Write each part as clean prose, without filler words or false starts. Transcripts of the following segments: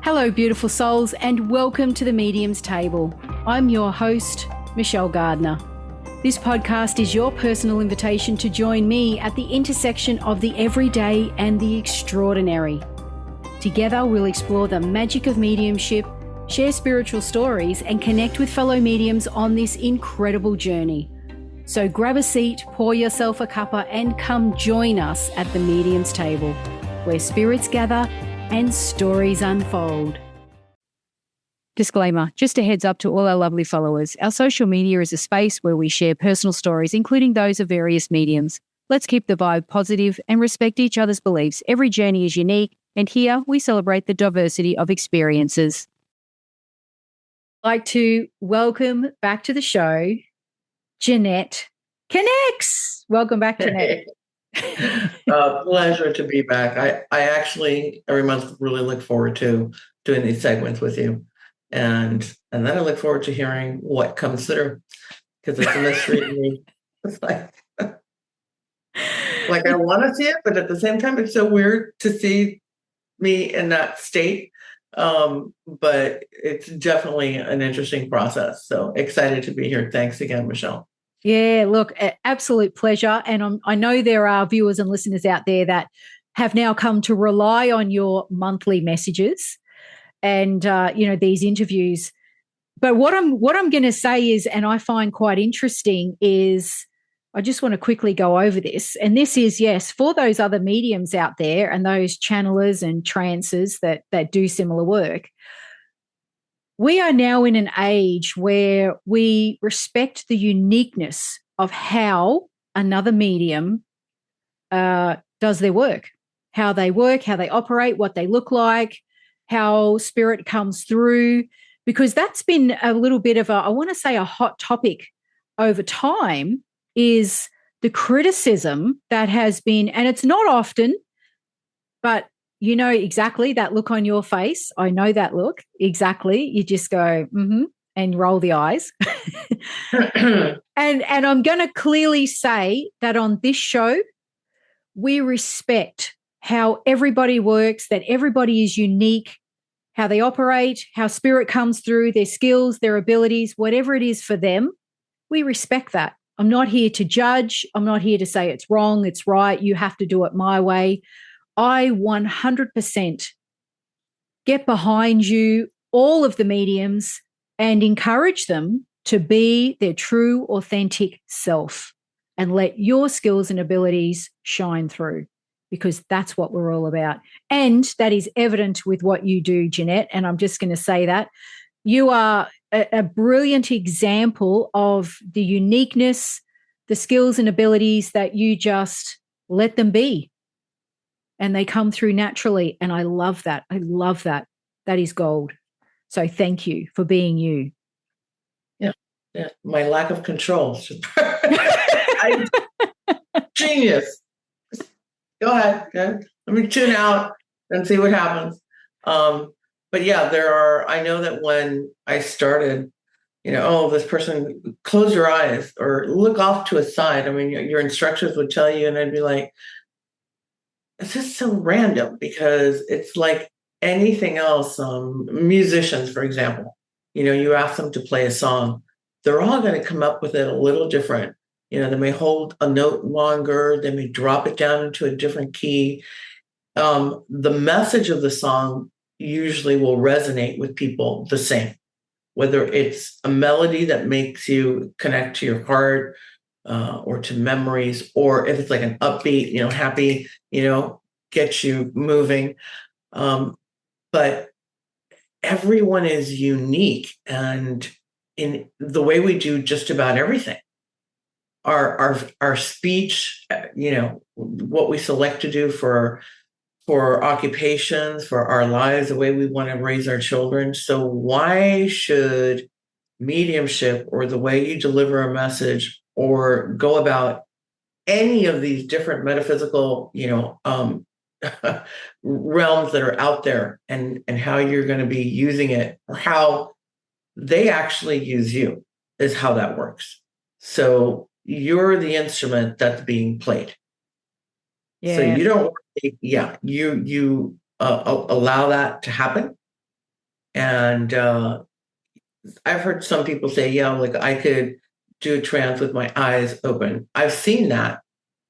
Hello, beautiful souls, and welcome to the Medium's Table. I'm your host, Michelle Gardner. This podcast is your personal invitation to join me at the intersection of the everyday and the extraordinary. Together, we'll explore the magic of mediumship, share spiritual stories, and connect with fellow mediums on this incredible journey. So grab a seat, pour yourself a cuppa, and come join us at the Medium's Table, where spirits gather and stories unfold. Disclaimer, just a heads up to all our lovely followers. Our social media is a space where we share personal stories, including those of various mediums. Let's keep the vibe positive and respect each other's beliefs. Every journey is unique, and here we celebrate the diversity of experiences. I'd like to welcome back to the show, Jeannette Connects. Welcome back, Jeannette. Pleasure to be back. I actually every month really look forward to doing these segments with you, and then I look forward to hearing what comes through, because it's a mystery to me. It's like I want to see it, but at the same time, it's so weird to see me in that state. But it's definitely an interesting process. So excited to be here. Thanks again, Michelle. Yeah, look, absolute pleasure. And I know there are viewers and listeners out there that have now come to rely on your monthly messages and, these interviews. But what I'm going to say is, and I find quite interesting, is I just want to quickly go over this. And this is, yes, for those other mediums out there and those channelers and trancers that do similar work. We are now in an age where we respect the uniqueness of how another medium does their work, how they operate, what they look like, how spirit comes through, because that's been a little bit of a hot topic over time, is the criticism that has been, and it's not often, but you know exactly that look on your face. I know that look exactly. You just go, and roll the eyes. and I'm going to clearly say that on this show, we respect how everybody works, that everybody is unique, how they operate, how spirit comes through, their skills, their abilities, whatever it is for them. We respect that. I'm not here to judge. I'm not here to say it's wrong, it's right, you have to do it my way. I 100% get behind you, all of the mediums, and encourage them to be their true, authentic self and let your skills and abilities shine through, because that's what we're all about. And that is evident with what you do, Jeannette, and I'm just going to say that. You are a brilliant example of the uniqueness, the skills and abilities that you just let them be. And they come through naturally. And I love that. I love that. That is gold. So thank you for being you. Yeah. My lack of control. Genius. Go ahead. Let me tune out and see what happens. But yeah, I know that when I started, this person, close your eyes or look off to a side. I mean, your instructors would tell you, and I'd be like, it's just so random, because it's like anything else. Musicians, for example, you ask them to play a song, they're all going to come up with it a little different. They may hold a note longer, they may drop it down into a different key. The message of the song usually will resonate with people the same, whether it's a melody that makes you connect to your heart, or to memories, or if it's like an upbeat, happy, gets you moving. But everyone is unique, and in the way we do just about everything. Our speech, what we select to do for occupations, for our lives, the way we want to raise our children. So why should mediumship, or the way you deliver a message, or go about any of these different metaphysical, realms that are out there, and how you're going to be using it, or how they actually use you, is how that works. So you're the instrument that's being played. Yeah. So you don't, you allow that to happen, And I've heard some people say, yeah, like I could do a trance with my eyes open. I've seen that.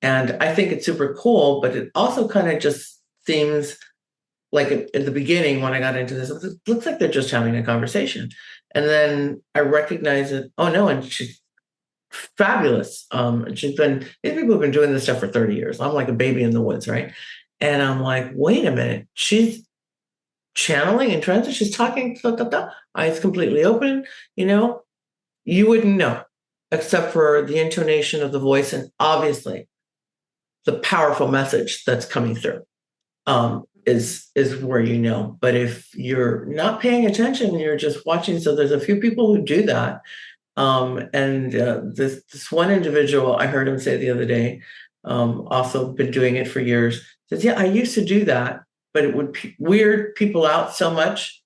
And I think it's super cool, but it also kind of just seems like at the beginning when I got into this, it looks like they're just having a conversation. And then I recognize it. Oh no, and she's fabulous. These people have been doing this stuff for 30 years. I'm like a baby in the woods, right? And I'm like, wait a minute, she's channeling and transit, she's talking, eyes completely open, you wouldn't know except for the intonation of the voice and obviously the powerful message that's coming through. Is where you know. But if you're not paying attention, you're just watching. So there's a few people who do that. And this one individual, I heard him say the other day, also been doing it for years, says, yeah, I used to do that, but it would weird people out so much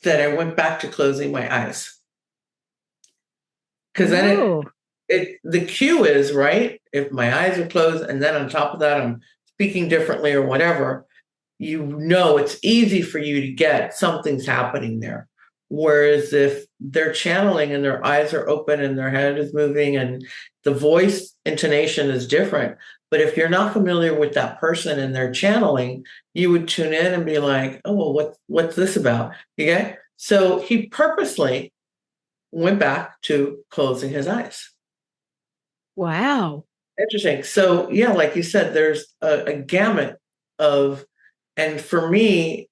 that I went back to closing my eyes. Because then the cue is, right, if my eyes are closed and then on top of that, I'm speaking differently or whatever, it's easy for you to get something's happening there. Whereas if they're channeling and their eyes are open and their head is moving and the voice intonation is different, but if you're not familiar with that person and they're channeling, you would tune in and be like, oh, well, what's this about? Okay. So he purposely went back to closing his eyes. Wow. Interesting. So yeah, like you said, there's a gamut of, and for me,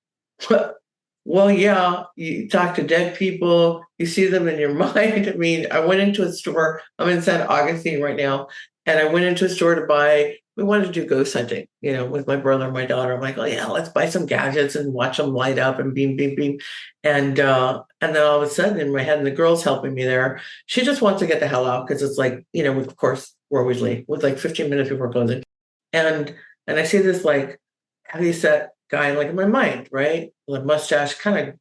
well, yeah, you talk to dead people, you see them in your mind. I mean, I went into a store, I'm in St. Augustine right now, and I went into a store to we wanted to do ghost hunting, with my brother and my daughter. I'm like, oh yeah, let's buy some gadgets and watch them light up and beam, beam, beam. And then all of a sudden in my head, and the girl's helping me there, she just wants to get the hell out because it's like, of course, we're always late with like 15 minutes before closing. And I see this like heavy set guy like in my mind, right? Like mustache, kind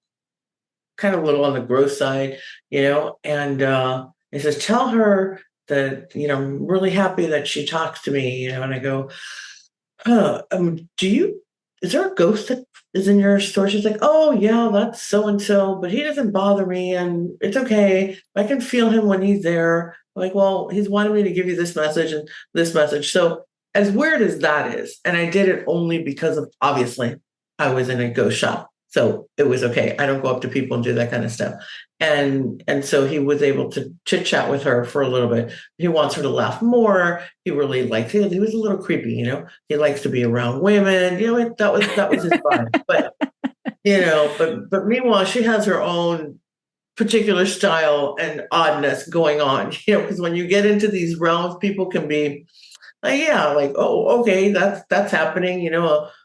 of a little on the gross side, and he says, tell her that, I'm really happy that she talks to me, and I go, is there a ghost that is in your store? She's like, oh yeah, that's so-and-so, but he doesn't bother me and it's okay. I can feel him when he's there. I'm like, well, he's wanting me to give you this message and this message. So as weird as that is, and I did it only because of, obviously, I was in a ghost shop. So it was okay. I don't go up to people and do that kind of stuff. And so he was able to chit chat with her for a little bit. He wants her to laugh more. He really likes it. He was a little creepy, He likes to be around women. That was his vibe. But but meanwhile, she has her own particular style and oddness going on, because when you get into these realms, people can be like, yeah, like, oh, okay, that's happening,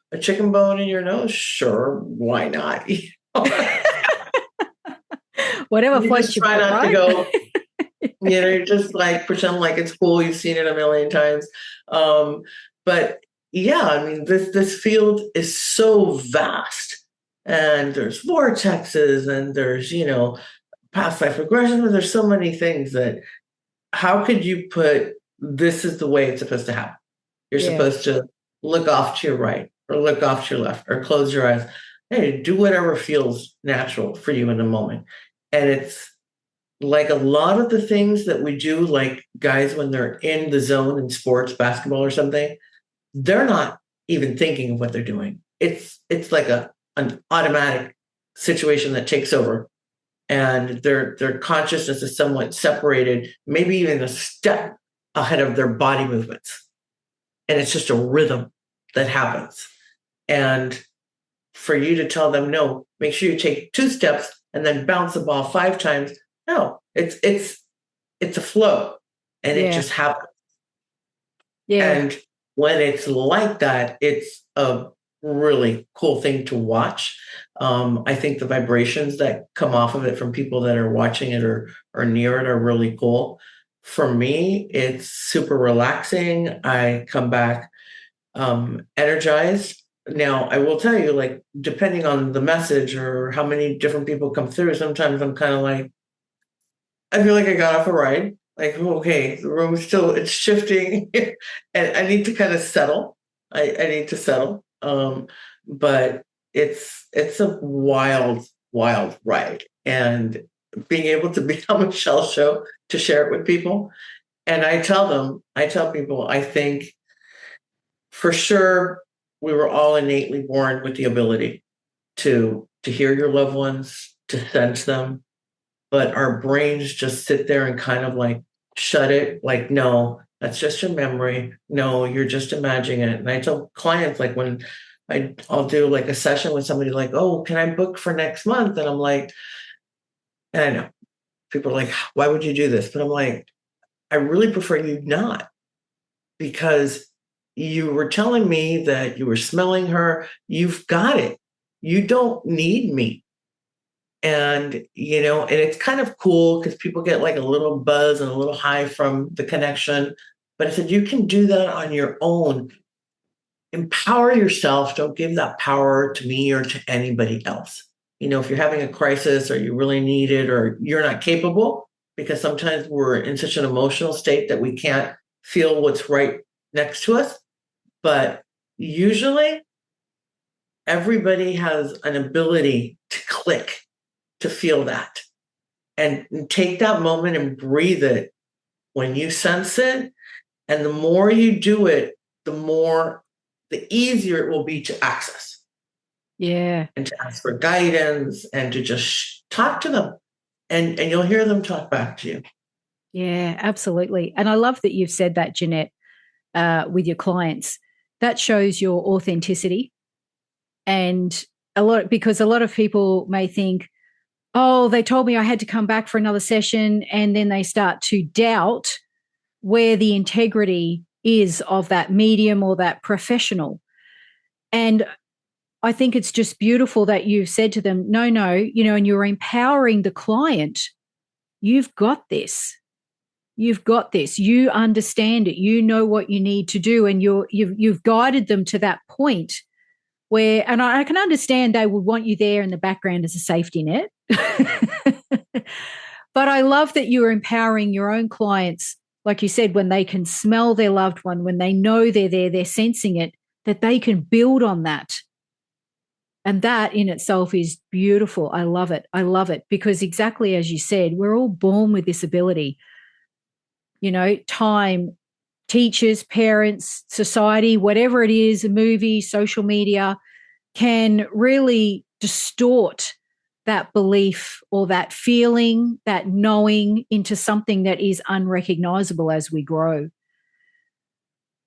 a chicken bone in your nose? Sure, why not? Whatever you floats just try not to go, you just like pretend like it's cool. You've seen it a million times. But yeah, I mean, this field is so vast, and there's vortexes and there's, past life regression, and there's so many things that how could you put this is the way it's supposed to happen? You're supposed to look off to your right or look off to your left or close your eyes. Hey, do whatever feels natural for you in the moment. And it's like a lot of the things that we do, like guys, when they're in the zone in sports, basketball or something, they're not even thinking of what they're doing. It's like an automatic situation that takes over. And their consciousness is somewhat separated, maybe even a step ahead of their body movements. And it's just a rhythm that happens. And for you to tell them, no, make sure you take 2 steps and then bounce the ball 5 times. No, it's a flow and it just happens. Yeah. And when it's like that, it's a really cool thing to watch. I think the vibrations that come off of it from people that are watching it or near it are really cool. For me, it's super relaxing. I come back energized. Now, I will tell you, like, depending on the message or how many different people come through, sometimes I'm kind of like, I feel like I got off a ride. Like, okay, the room is still, it's shifting and I need to kind of settle. I need to settle. But it's a wild wild ride. And being able to be on Michelle's show to share it with people. And I tell people, I think for sure we were all innately born with the ability to hear your loved ones, to sense them, but our brains just sit there and kind of like shut it, like, no, that's just your memory. No, you're just imagining it. And I tell clients, like, when I'll do like a session with somebody, like, oh, can I book for next month? And I'm like, and I know people are like, why would you do this? But I'm like, I really prefer you not, because you were telling me that you were smelling her. You've got it. You don't need me. And, and it's kind of cool because people get like a little buzz and a little high from the connection. But I said, you can do that on your own. Empower yourself. Don't give that power to me or to anybody else. If you're having a crisis or you really need it or you're not capable, because sometimes we're in such an emotional state that we can't feel what's right next to us. But usually everybody has an ability to click, to feel that, and take that moment and breathe it when you sense it. And the more you do it, the easier it will be to access. Yeah. And to ask for guidance and to just talk to them, and you'll hear them talk back to you. Yeah, absolutely. And I love that you've said that, Jeannette, with your clients. That shows your authenticity. And because a lot of people may think, oh, they told me I had to come back for another session. And then they start to doubt where the integrity is of that medium or that professional. And I think it's just beautiful that you've said to them, no, and you're empowering the client. You've got this. You've got this. You understand it. You know what you need to do. And you've guided them to that point where, and I can understand they would want you there in the background as a safety net. But I love that you're empowering your own clients, like you said, when they can smell their loved one, when they know they're there, they're sensing it, that they can build on that. And that in itself is beautiful. I love it. I love it because exactly as you said, we're all born with this ability. Time, teachers, parents, society, whatever it is, a movie, social media, can really distort that belief or that feeling, that knowing into something that is unrecognizable as we grow.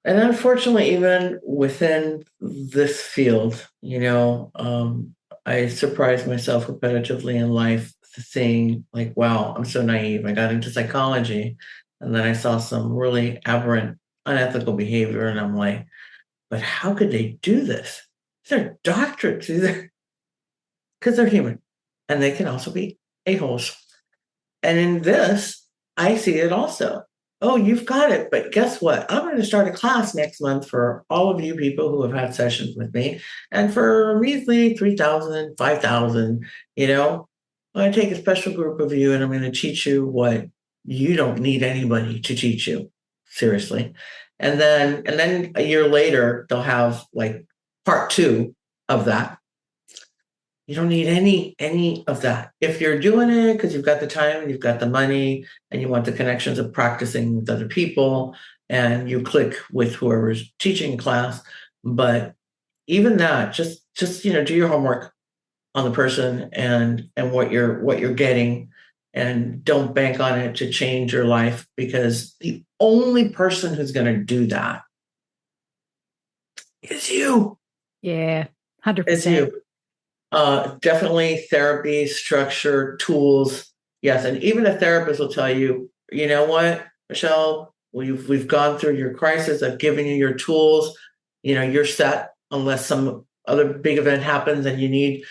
And unfortunately, even within this field, I surprise myself repetitively in life saying, like, wow, I'm so naive. I got into psychology and then I saw some really aberrant, unethical behavior. And I'm like, but how could they do this? They're doctorates, because they're human and they can also be a-holes. And in this, I see it also. Oh, you've got it. But guess what? I'm going to start a class next month for all of you people who have had sessions with me. And for a measly 3,000, 5,000, I'm going to take a special group of you and I'm going to teach you what you don't need anybody to teach you. Seriously. And then a year later, they'll have like part 2 of that. You don't need any of that. If you're doing it because you've got the time and you've got the money and you want the connections of practicing with other people and you click with whoever's teaching class. But even that, just do your homework on the person and what you're getting, and don't bank on it to change your life, because the only person who's going to do that is you. Yeah, 100%. Is you. Definitely therapy, structure, tools. Yes. And even a therapist will tell you, you know what, Michelle, we've gone through your crisis. I've given you your tools. You're set unless some other big event happens and you need,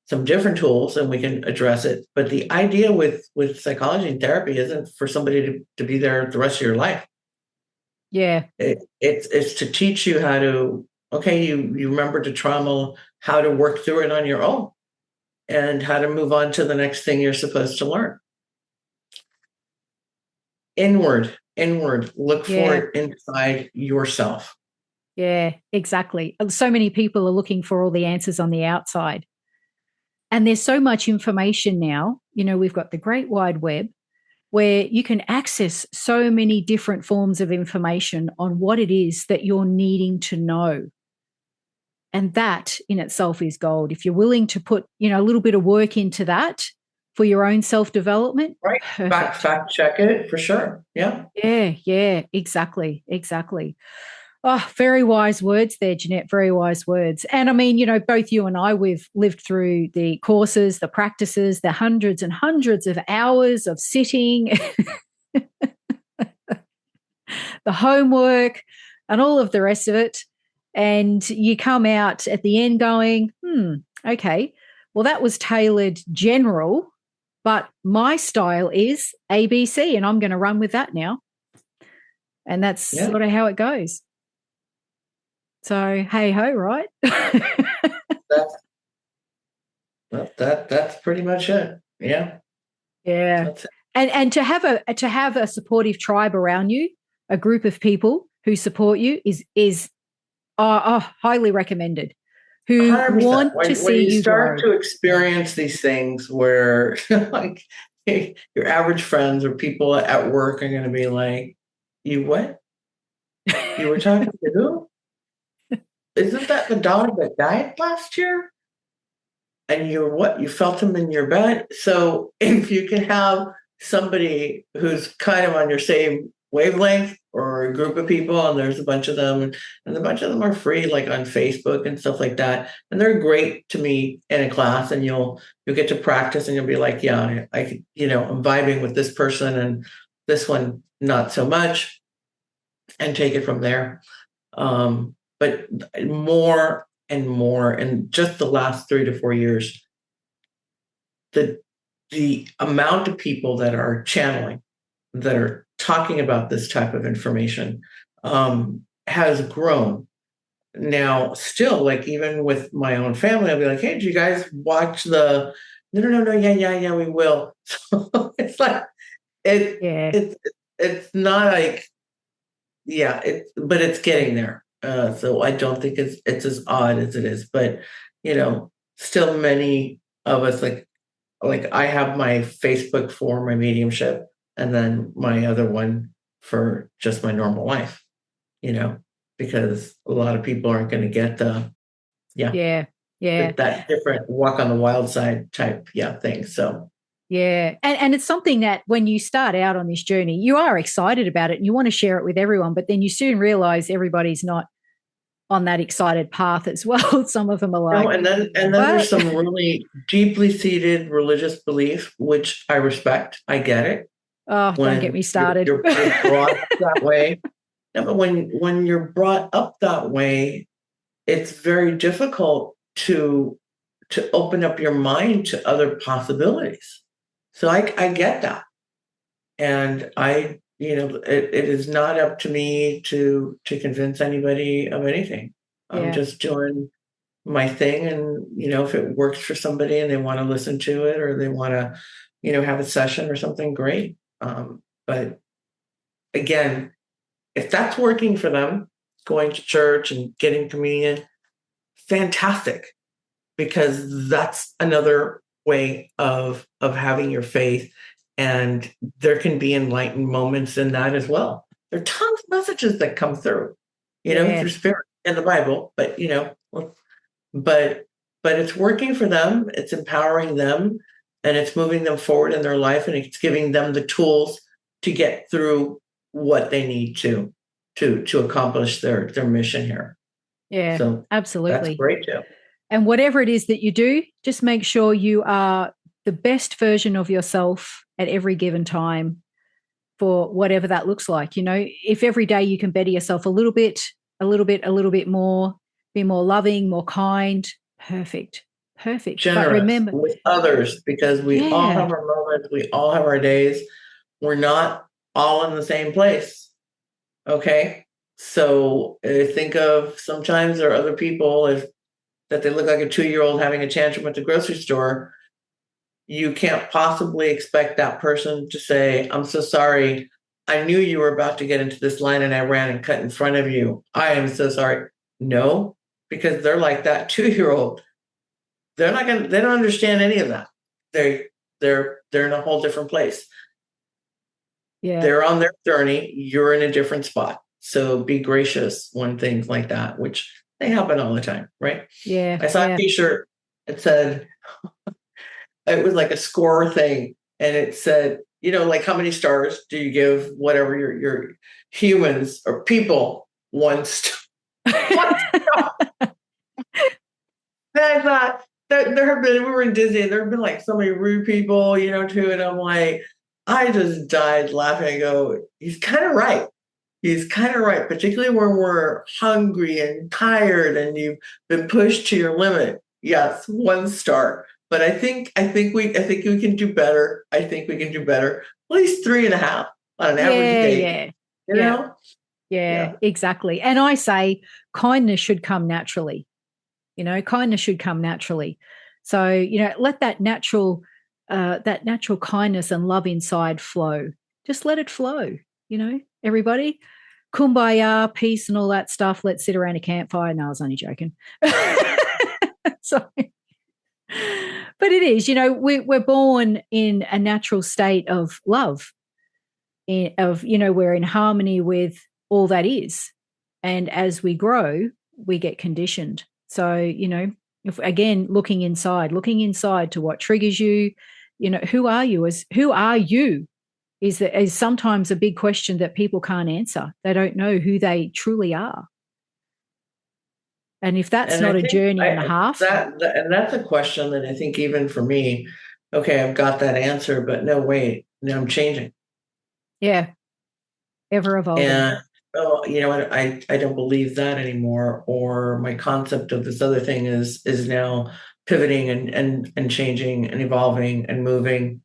some different tools, and we can address it. But the idea with psychology and therapy isn't for somebody to be there the rest of your life. Yeah. It's to teach you how to, okay, you remember the trauma, how to work through it on your own and how to move on to the next thing you're supposed to learn. Inward, look for it inside yourself. Yeah, exactly. So many people are looking for all the answers on the outside. And there's so much information now. We've got the Great Wide Web where you can access so many different forms of information on what it is that you're needing to know. And that in itself is gold. If you're willing to put, a little bit of work into that for your own self-development. Right. Fact check it for sure. Yeah. Yeah, exactly. Oh, very wise words there, Jeannette, very wise words. And I mean, both you and I, we've lived through the courses, the practices, the hundreds and hundreds of hours of sitting, the homework, and all of the rest of it. And you come out at the end going, okay, well, that was tailored general, but my style is ABC, and I'm going to run with that now. And that's sort of how it goes. So, hey ho, right? That's pretty much it. Yeah. Yeah. And to have a supportive tribe around you, a group of people who support you is highly recommended. Who 100%. want to see when you you start grow. to experience these things where like your average friends or people at work are going to be like, you what? You were talking to who? Isn't that the dog that died last year? And you felt him in your bed? So if you can have somebody who's kind of on your same wavelength or a group of people, and there's a bunch of them, and a bunch of them are free, like on Facebook and stuff like that. And they're great to meet in a class, and you'll get to practice, and you'll be like, yeah, I I'm vibing with this person and this one, not so much, and take it from there. But more and more, in just the last 3 to 4 years, the amount of people that are channeling, that are talking about this type of information, has grown. Now, still, like even with my own family, I'll be like, "Hey, did you guys watch the?" No, yeah, we will. So it's like it's not like but it's getting there. So I don't think it's as odd as it is, but still many of us like I have my Facebook for my mediumship, and then my other one for just my normal life, because a lot of people aren't going to get that different walk on the wild side type thing. So and it's something that when you start out on this journey, you are excited about it and you want to share it with everyone, but then you soon realize everybody's not on that excited path as well. Some of them are like, and then there's some really deeply seated religious belief, which I respect. I get it. Oh, don't get me started. You're brought up that way. No, but when you're brought up that way, it's very difficult to open up your mind to other possibilities. So I get that. And it is not up to me to convince anybody of anything. I'm just doing my thing. And, if it works for somebody and they want to listen to it, or they want to, have a session or something, great. But again, if that's working for them, going to church and getting communion, fantastic, because that's another way of having your faith. And there can be enlightened moments in that as well. There are tons of messages that come through, through spirit and the Bible, but but it's working for them. It's empowering them, and it's moving them forward in their life, and it's giving them the tools to get through what they need to accomplish their mission here. Yeah, so absolutely. That's great too. And whatever it is that you do, just make sure you are the best version of yourself at every given time, for whatever that looks like. If every day you can better yourself a little bit more, be more loving, more kind, perfect. Generous, but remember, with others, because we all have our moments, we all have our days. We're not all in the same place. Okay. So think of, sometimes there are other people that they look like a 2-year-old having a tantrum at the grocery store. You can't possibly expect that person to say, "I'm so sorry. I knew you were about to get into this line and I ran and cut in front of you. I am so sorry." No, because they're like that 2-year-old. they don't understand any of that. They're in a whole different place. Yeah. They're on their journey. You're in a different spot. So be gracious when things like that, which they happen all the time, right? Yeah. I saw a t-shirt. It said, it was like a score thing. And it said, like how many stars do you give whatever your humans or people one star? One star. And I thought there have been, we were in Disney, there have been like so many rude people, too. And I'm like, I just died laughing. I go, he's kind of right. He's kind of right, particularly when we're hungry and tired and you've been pushed to your limit. Yes, one star. But I think we can do better. I think we can do better. At least 3.5 on an average day. Yeah, exactly. And I say kindness should come naturally. Kindness should come naturally. So, let that natural kindness and love inside flow. Just let it flow, everybody. Kumbaya, peace and all that stuff. Let's sit around a campfire. No, I was only joking. So, but it is, we're born in a natural state of love, we're in harmony with all that is. And as we grow, we get conditioned. So, if again, looking inside to what triggers you, who are you is sometimes a big question that people can't answer. They don't know who they truly are. And if that's not a journey and a half. And that's a question that I think even for me, okay, I've got that answer, but no, wait, now I'm changing. Yeah. Ever evolving. And I don't believe that anymore. Or my concept of this other thing is now pivoting and changing and evolving and moving.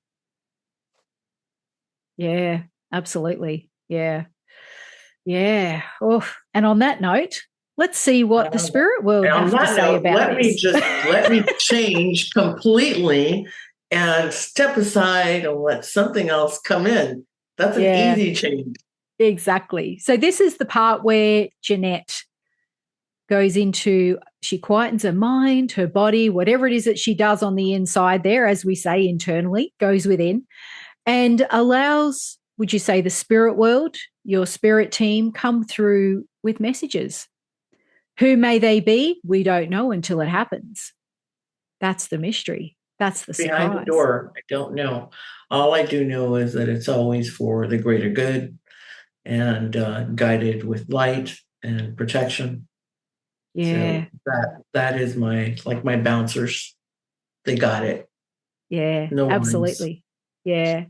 Yeah, absolutely. Yeah. Yeah. Oh, and on that note, let's see what the spirit world has to say about this. Let me change completely and step aside and let something else come in. That's an easy change. Exactly. So this is the part where Jeannette goes into, she quietens her mind, her body, whatever it is that she does on the inside there, as we say internally, goes within and allows, would you say, the spirit world, your spirit team, come through with messages. Who may they be? We don't know until it happens. That's the mystery. That's the surprise. Behind the door, I don't know. All I do know is that it's always for the greater good and guided with light and protection. Yeah. So that is my bouncers. They got it. Yeah, no absolutely. Worries. Yeah.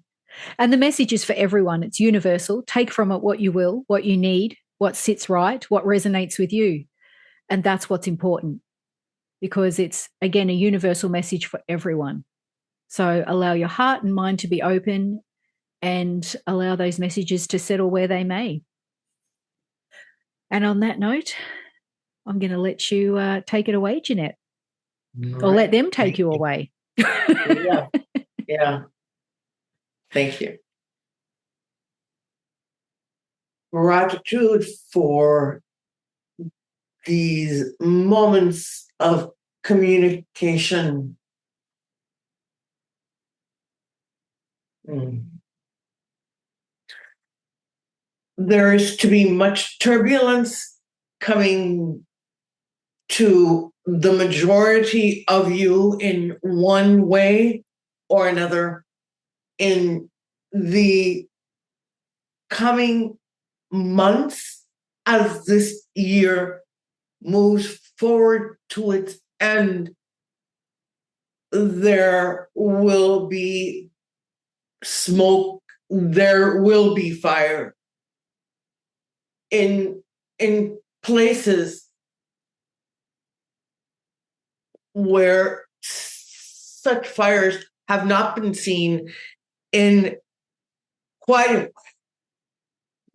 And the message is for everyone. It's universal. Take from it what you will, what you need, what sits right, what resonates with you. And that's what's important because it's, again, a universal message for everyone. So allow your heart and mind to be open and allow those messages to settle where they may. And on that note, I'm going to let you take it away, Jeannette, or let them take you away. Yeah. Thank you. Gratitude for these moments of communication. There is to be much turbulence coming to the majority of you in one way or another in the coming months as this year moves forward to its end. There will be smoke, there will be fire in places where such fires have not been seen in quite a while.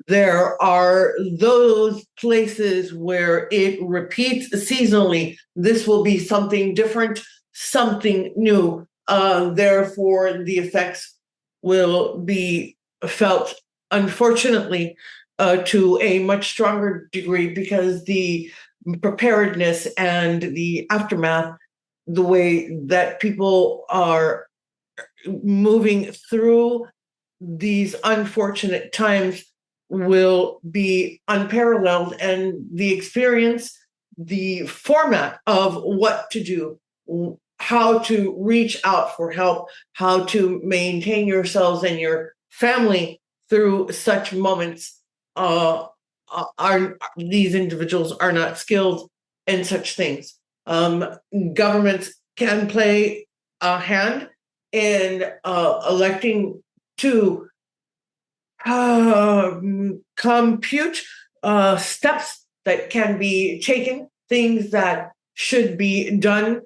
There are those places where it repeats seasonally. This will be something different, something new. Therefore, the effects will be felt, unfortunately, to a much stronger degree because the preparedness and the aftermath the way that people are moving through these unfortunate times will be unparalleled, and the experience, the format of what to do, how to reach out for help, how to maintain yourselves and your family through such moments, are these individuals are not skilled in such things. Governments can play a hand in electing to compute steps that can be taken, things that should be done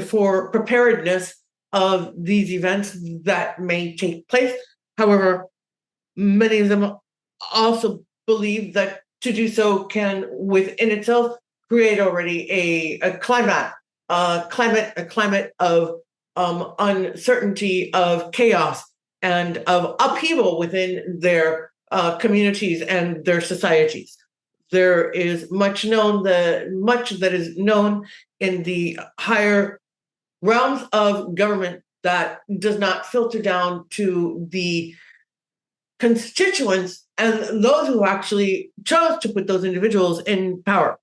for preparedness of these events that may take place. However, many of them also believe that to do so can within itself create already a climate of uncertainty, of chaos, and of upheaval within their communities and their societies. There is much that is known in the higher realms of government that does not filter down to the constituents and those who actually chose to put those individuals in power.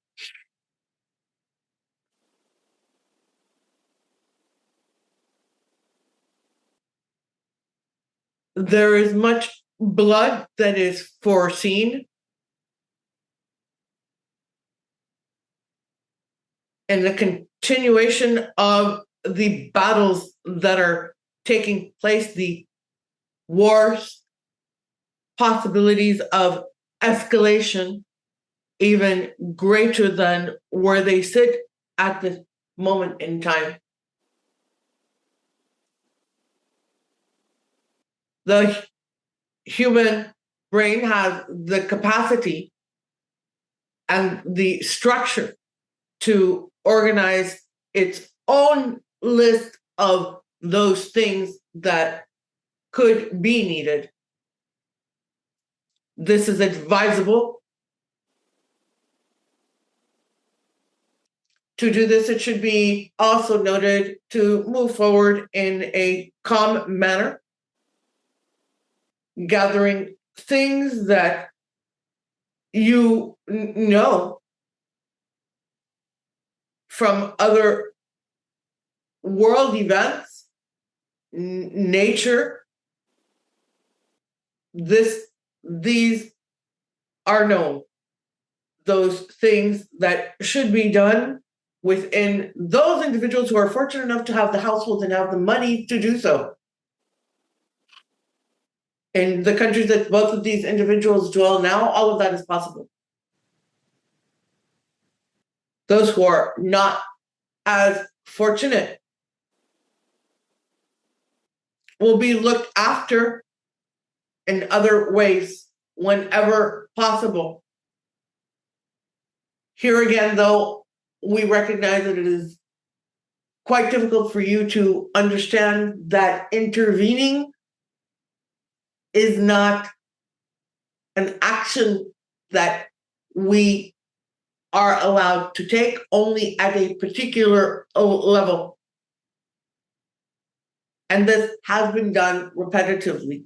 There is much blood that is foreseen, and the continuation of the battles that are taking place, the wars, possibilities of escalation, even greater than where they sit at this moment in time. The human brain has the capacity and the structure to organize its own list of those things that could be needed. This is advisable. To do this, it should be also noted to move forward in a calm manner, gathering things that you know from other world events, nature. These are known. Those things that should be done within those individuals who are fortunate enough to have the households and have the money to do so. In the countries that both of these individuals dwell now, all of that is possible. Those who are not as fortunate will be looked after in other ways whenever possible. Here again, though, we recognize that it is quite difficult for you to understand that intervening is not an action that we are allowed to take only at a particular level. And this has been done repetitively.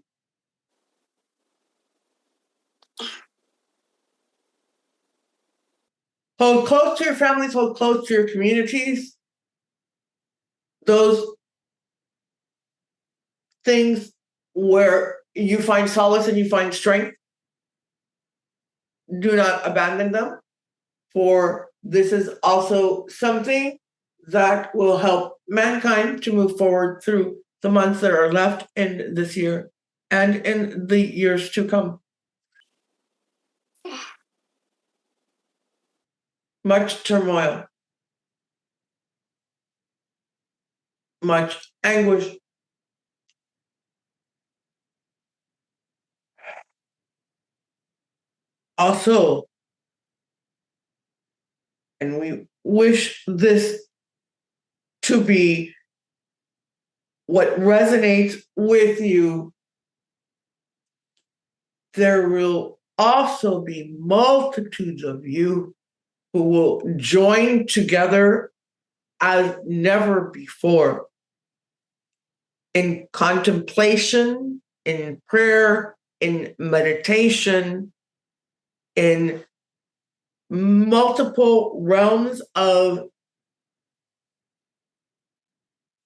Hold close to your families, hold close to your communities. Those things where you find solace and you find strength, do not abandon them, for this is also something that will help mankind to move forward through the months that are left in this year and in the years to come. Much turmoil, much anguish. Also, and we wish this to be what resonates with you, there will also be multitudes of you who will join together as never before in contemplation, in prayer, in meditation, in multiple realms of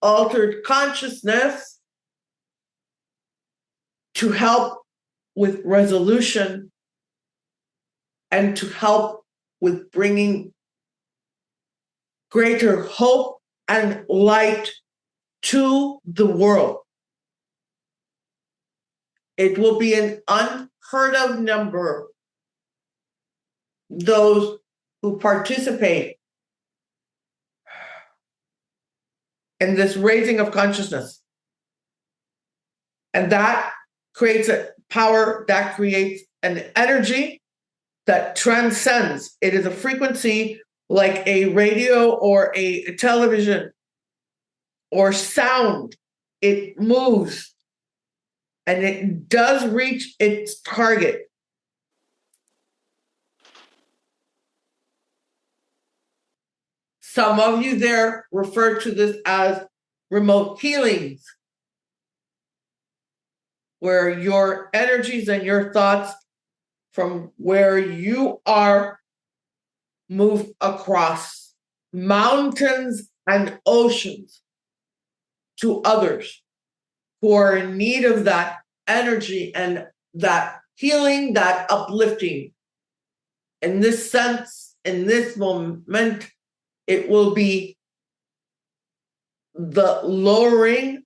altered consciousness to help with resolution and to help with bringing greater hope and light to the world. It will be an unheard of number, those who participate in this raising of consciousness. And that creates a power, that creates an energy that transcends. It is a frequency like a radio or a television or sound. It moves and it does reach its target. Some of you there refer to this as remote healings, where your energies and your thoughts from where you are move across mountains and oceans to others who are in need of that energy and that healing, that uplifting. In this sense, in this moment, it will be the lowering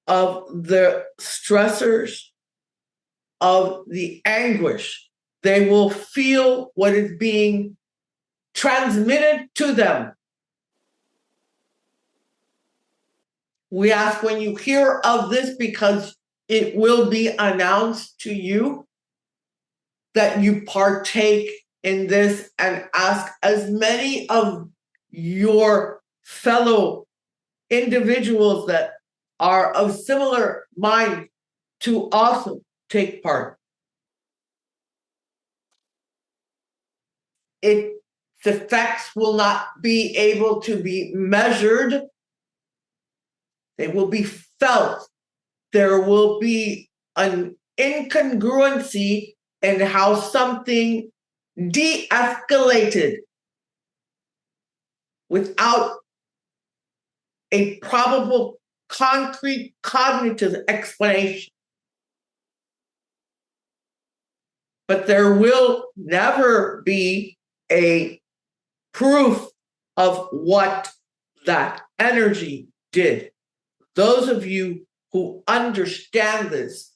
of the stressors, of the anguish. They will feel what is being transmitted to them. We ask when you hear of this, because it will be announced to you, that you partake in this and ask as many of your fellow individuals that are of similar mind to also take part. Its effects will not be able to be measured. They will be felt. There will be an incongruency in how something de-escalated without a probable, concrete, cognitive explanation. But there will never be a proof of what that energy did. Those of you who understand this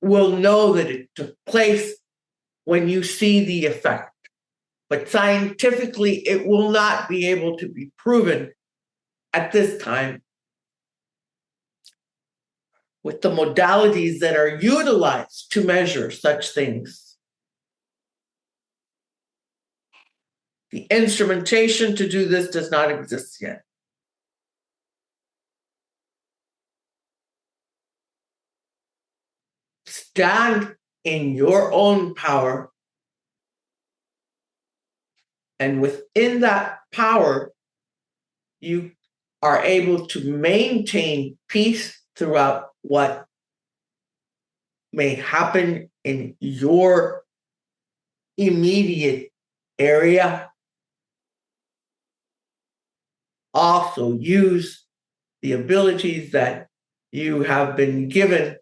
will know that it took place when you see the effect. But scientifically, it will not be able to be proven at this time with the modalities that are utilized to measure such things. The instrumentation to do this does not exist yet. Stand in your own power, and within that power, you are able to maintain peace throughout what may happen in your immediate area. Also use the abilities that you have been given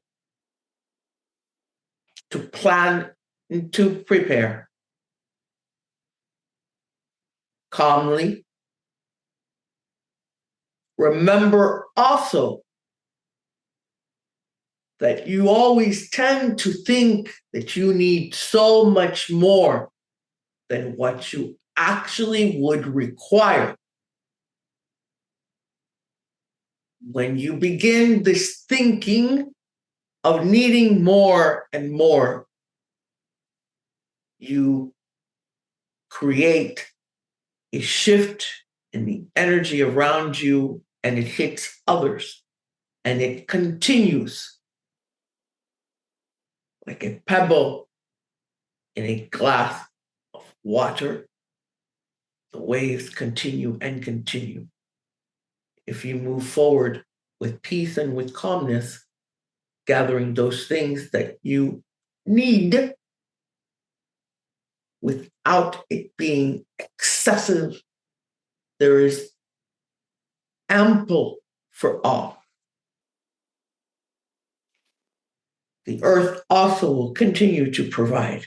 to plan and to prepare calmly. Remember also that you always tend to think that you need so much more than what you actually would require. When you begin this thinking of needing more and more, you create a shift in the energy around you, and it hits others, and it continues like a pebble in a glass of water. the waves continue and continue. If you move forward with peace and with calmness, gathering those things that you need without it being excessive, there is ample for all. The earth also will continue to provide.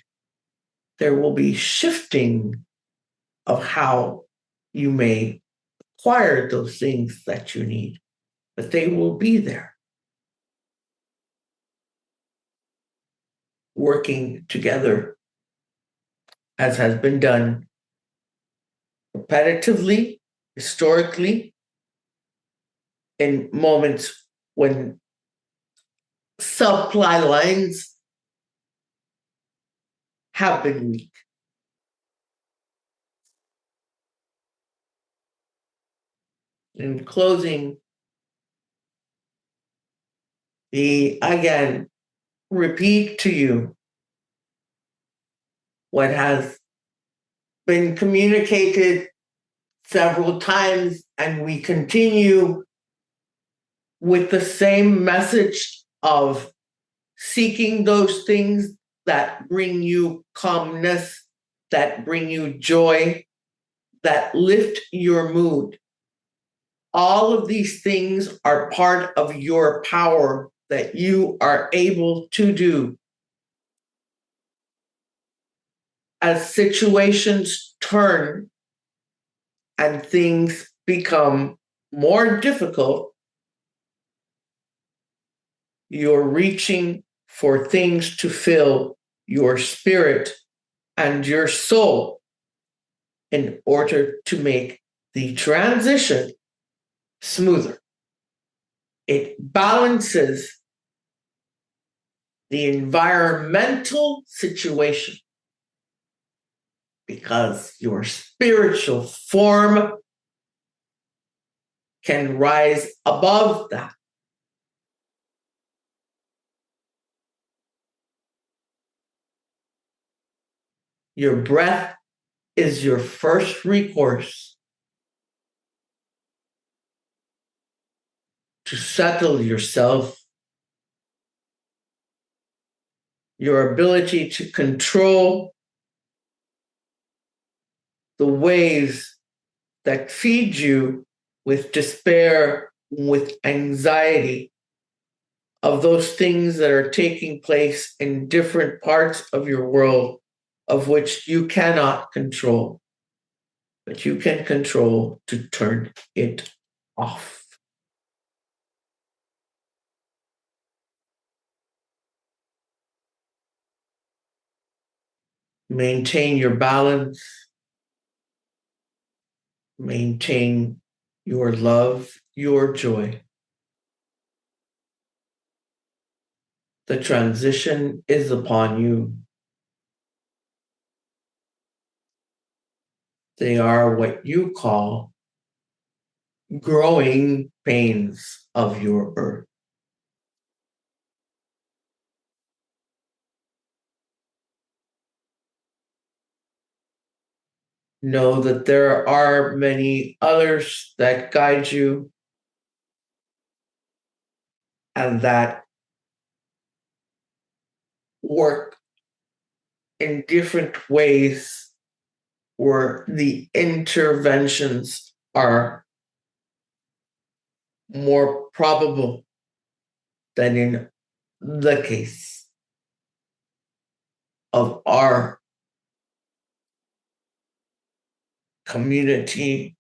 There will be shifting of how you may acquire those things that you need, but they will be there. Working together, as has been done repetitively, historically, in moments when supply lines have been weak. In closing, again, repeat to you what has been communicated several times, and we continue with the same message of seeking those things that bring you calmness, that bring you joy, that lift your mood. All of these things are part of your power that you are able to do. As situations turn and things become more difficult, you're reaching for things to fill your spirit and your soul in order to make the transition smoother. It balances the environmental situation because your spiritual form can rise above that. Your breath is your first recourse to settle yourself. Your ability to control the waves that feed you with despair, with anxiety of those things that are taking place in different parts of your world of which you cannot control, but you can control to turn it off. Maintain your balance. Maintain your love, your joy. The transition is upon you. They are what you call growing pains of your earth. Know that there are many others that guide you and that work in different ways where the interventions are more probable than in the case of our community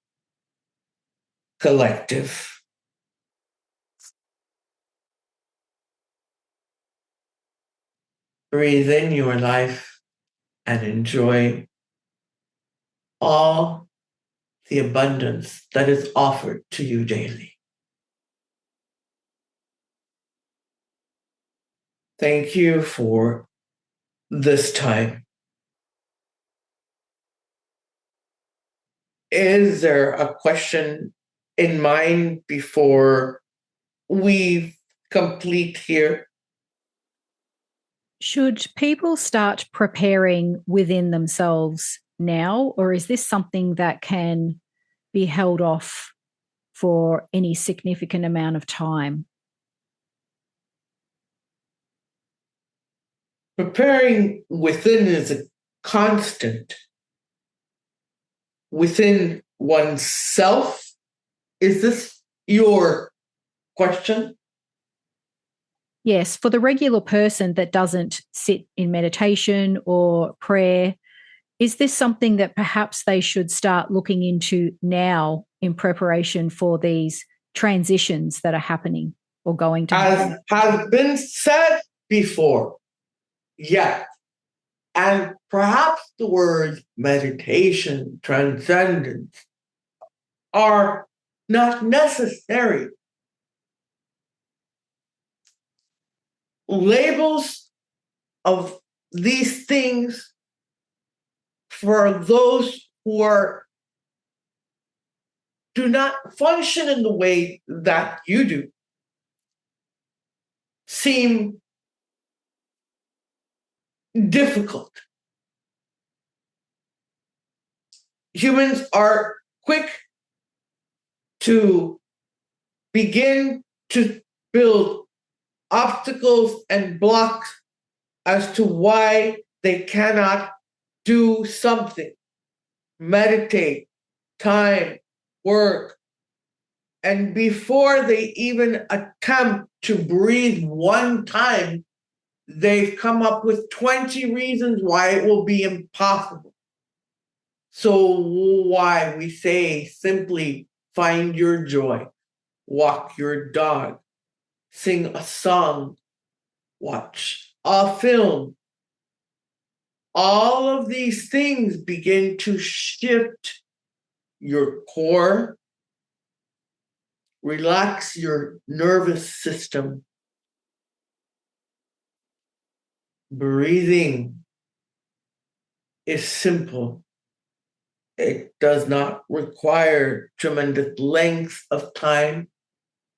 collective. Breathe in your life and enjoy all the abundance that is offered to you daily. Thank you for this time. Is there a question in mind before we complete here? Should people start preparing within themselves now, or is this something that can be held off for any significant amount of time? Preparing within is a constant. Within oneself, is this your question? Yes, for the regular person that doesn't sit in meditation or prayer, is this something that perhaps they should start looking into now in preparation for these transitions that are happening or going to happen? As has been said before, yes. And perhaps the words meditation, transcendence are not necessary. Labels of these things for those who do not function in the way that you do seem difficult. Humans are quick to begin to build obstacles and blocks as to why they cannot do something. Meditate, time, work. And before they even attempt to breathe one time, they've come up with 20 reasons why it will be impossible. So why we say simply find your joy, walk your dog, sing a song, watch a film. All of these things begin to shift your core, relax your nervous system. Breathing is simple. It does not require tremendous length of time.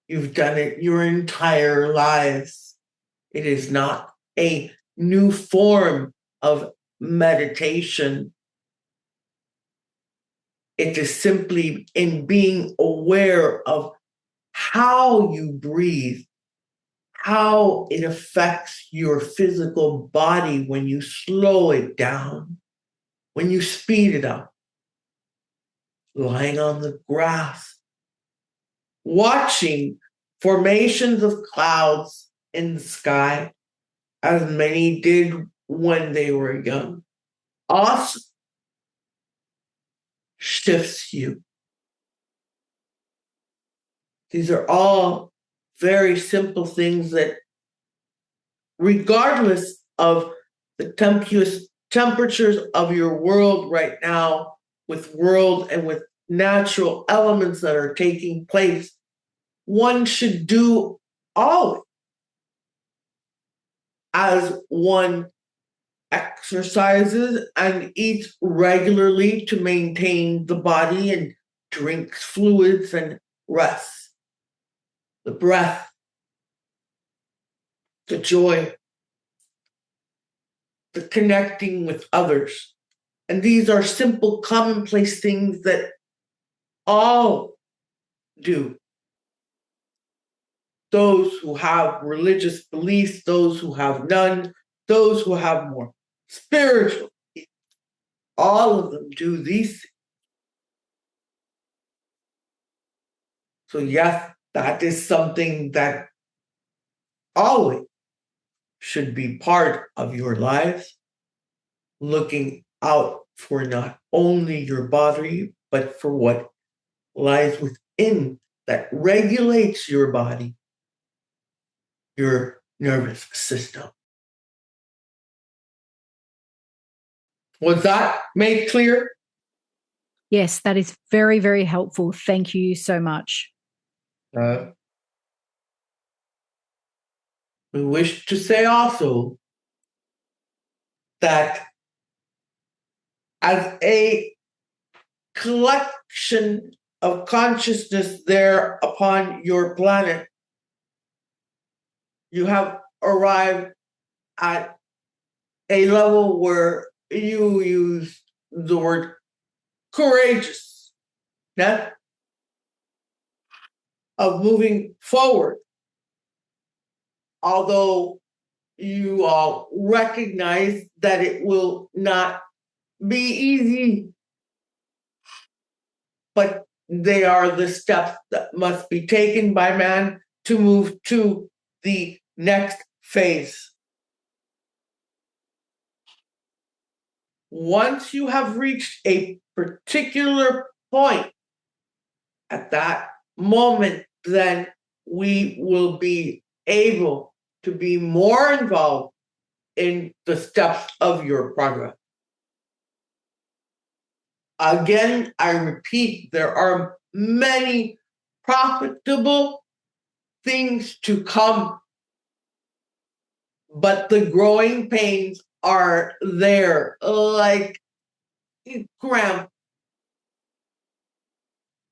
You've done it your entire lives. It is not a new form of meditation. It is simply in being aware of how you breathe, how it affects your physical body when you slow it down, when you speed it up. Lying on the grass, watching formations of clouds in the sky, as many did when they were young, also shifts you. These are all very simple things that, regardless of the temperatures of your world right now, with world and with natural elements that are taking place, one should do all as one exercises and eats regularly to maintain the body and drinks fluids and rests. The breath, the joy, the connecting with others. And these are simple, commonplace things that all do. Those who have religious beliefs, those who have none, those who have more spiritual, all of them do these things. So yes, that is something that always should be part of your lives, looking out for not only your body, but for what lies within that regulates your body, your nervous system. Was that made clear? Yes, that is very, very helpful. Thank you so much. We wish to say also that as a collection of consciousness there upon your planet, you have arrived at a level where you use the word courageous, that of moving forward. Although you all recognize that it will not be easy, but they are the steps that must be taken by man to move to the next phase. Once you have reached a particular point, at that moment, then we will be able to be more involved in the steps of your progress. Again, I repeat, there are many profitable things to come, but the growing pains are there, like cramp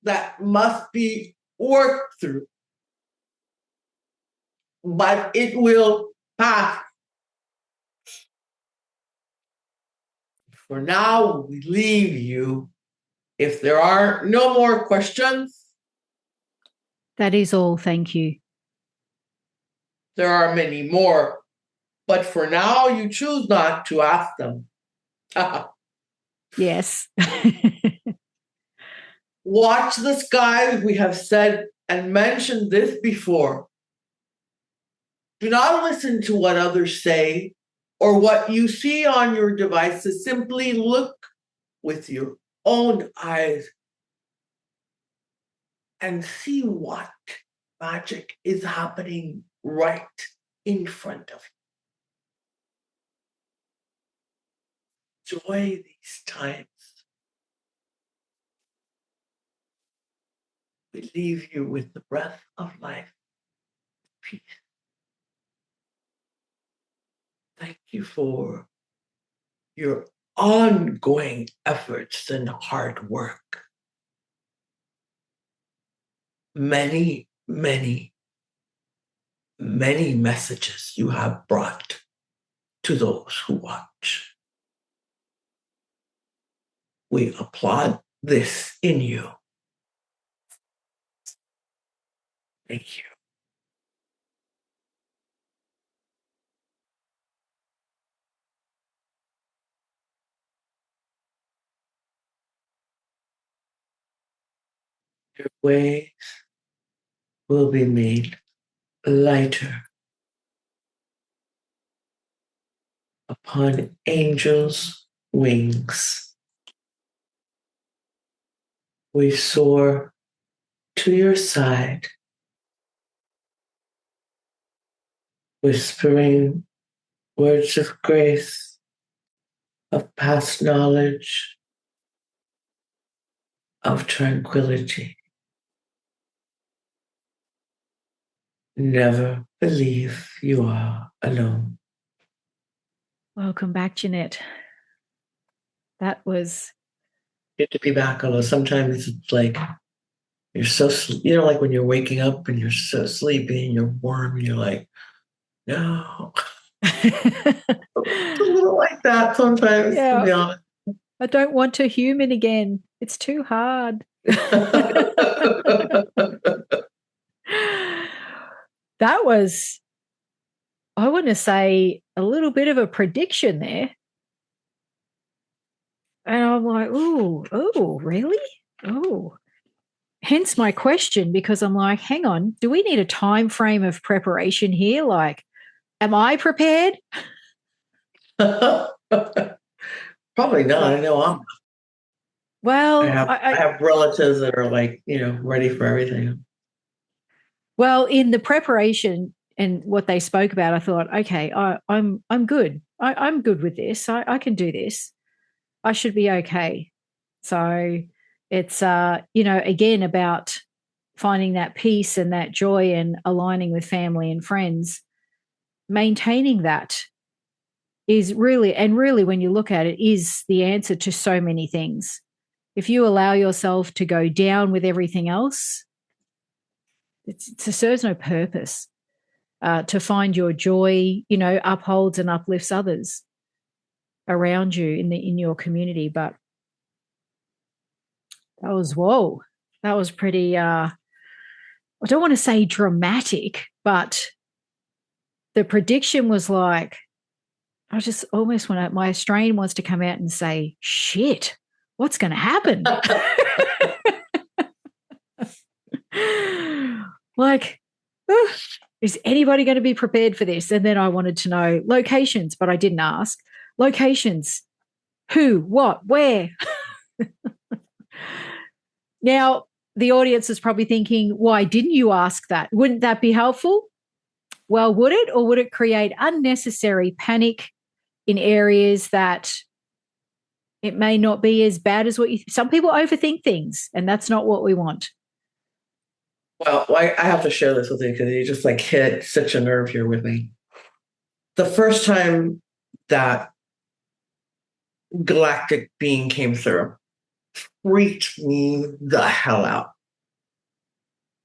that must be worked through. But it will pass. For now, we leave you. If there are no more questions, that is all. Thank you. There are many more, but for now, you choose not to ask them. Yes. Watch the skies. We have said and mentioned this before. Do not listen to what others say or what you see on your devices. Simply look with your own eyes and see what magic is happening right in front of you. Enjoy these times. We leave you with the breath of life, peace. Thank you for your ongoing efforts and hard work. Many, many, many messages you have brought to those who watch. We applaud this in you. Thank you. Your ways will be made lighter upon angels' wings. We soar to your side, whispering words of grace, of past knowledge, of tranquility. Never believe you are alone. Welcome back, Jeannette. That was Good to be back, although sometimes it's like you're so, like when you're waking up and you're so sleepy and you're warm and you're like, no. It's a little like that sometimes, to be honest. I don't want to human again. It's too hard. That was, I want to say, a little bit of a prediction there. And I'm like, oh, really? Oh. Hence my question, because I'm like, hang on, do we need a time frame of preparation here? Like, am I prepared? Probably not. I know I'm not. Well, I have relatives that are like, ready for everything. Well, in the preparation and what they spoke about, I thought, okay, I'm good. I'm good with this. I can do this. I should be okay. So it's again about finding that peace and that joy and aligning with family and friends. Maintaining that is really when you look at it, is the answer to so many things. If you allow yourself to go down with everything else, it serves no purpose. To find your joy, upholds and uplifts others around you in your community. But That was, whoa. That was pretty, I don't want to say dramatic, but the prediction was like, I was just almost when my Australian wants to come out and say, shit, what's going to happen? Like, is anybody going to be prepared for this? And then I wanted to know locations, but I didn't ask. Locations, who, what, where? Now, the audience is probably thinking, why didn't you ask that? Wouldn't that be helpful? Well, would it, or would it create unnecessary panic in areas that it may not be as bad as what you some people overthink things, and that's not what we want. Well, I have to share this with you because you just like hit such a nerve here with me. The first time that galactic being came through freaked me the hell out.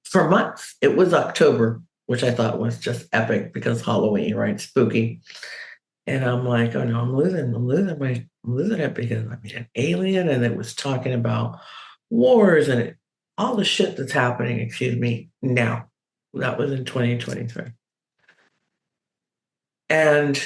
For months. It was October, which I thought was just epic because Halloween, right? Spooky. And I'm like, oh no, I'm losing it because I mean an alien, and it was talking about wars and all the shit that's happening, excuse me, now. That was in 2023. And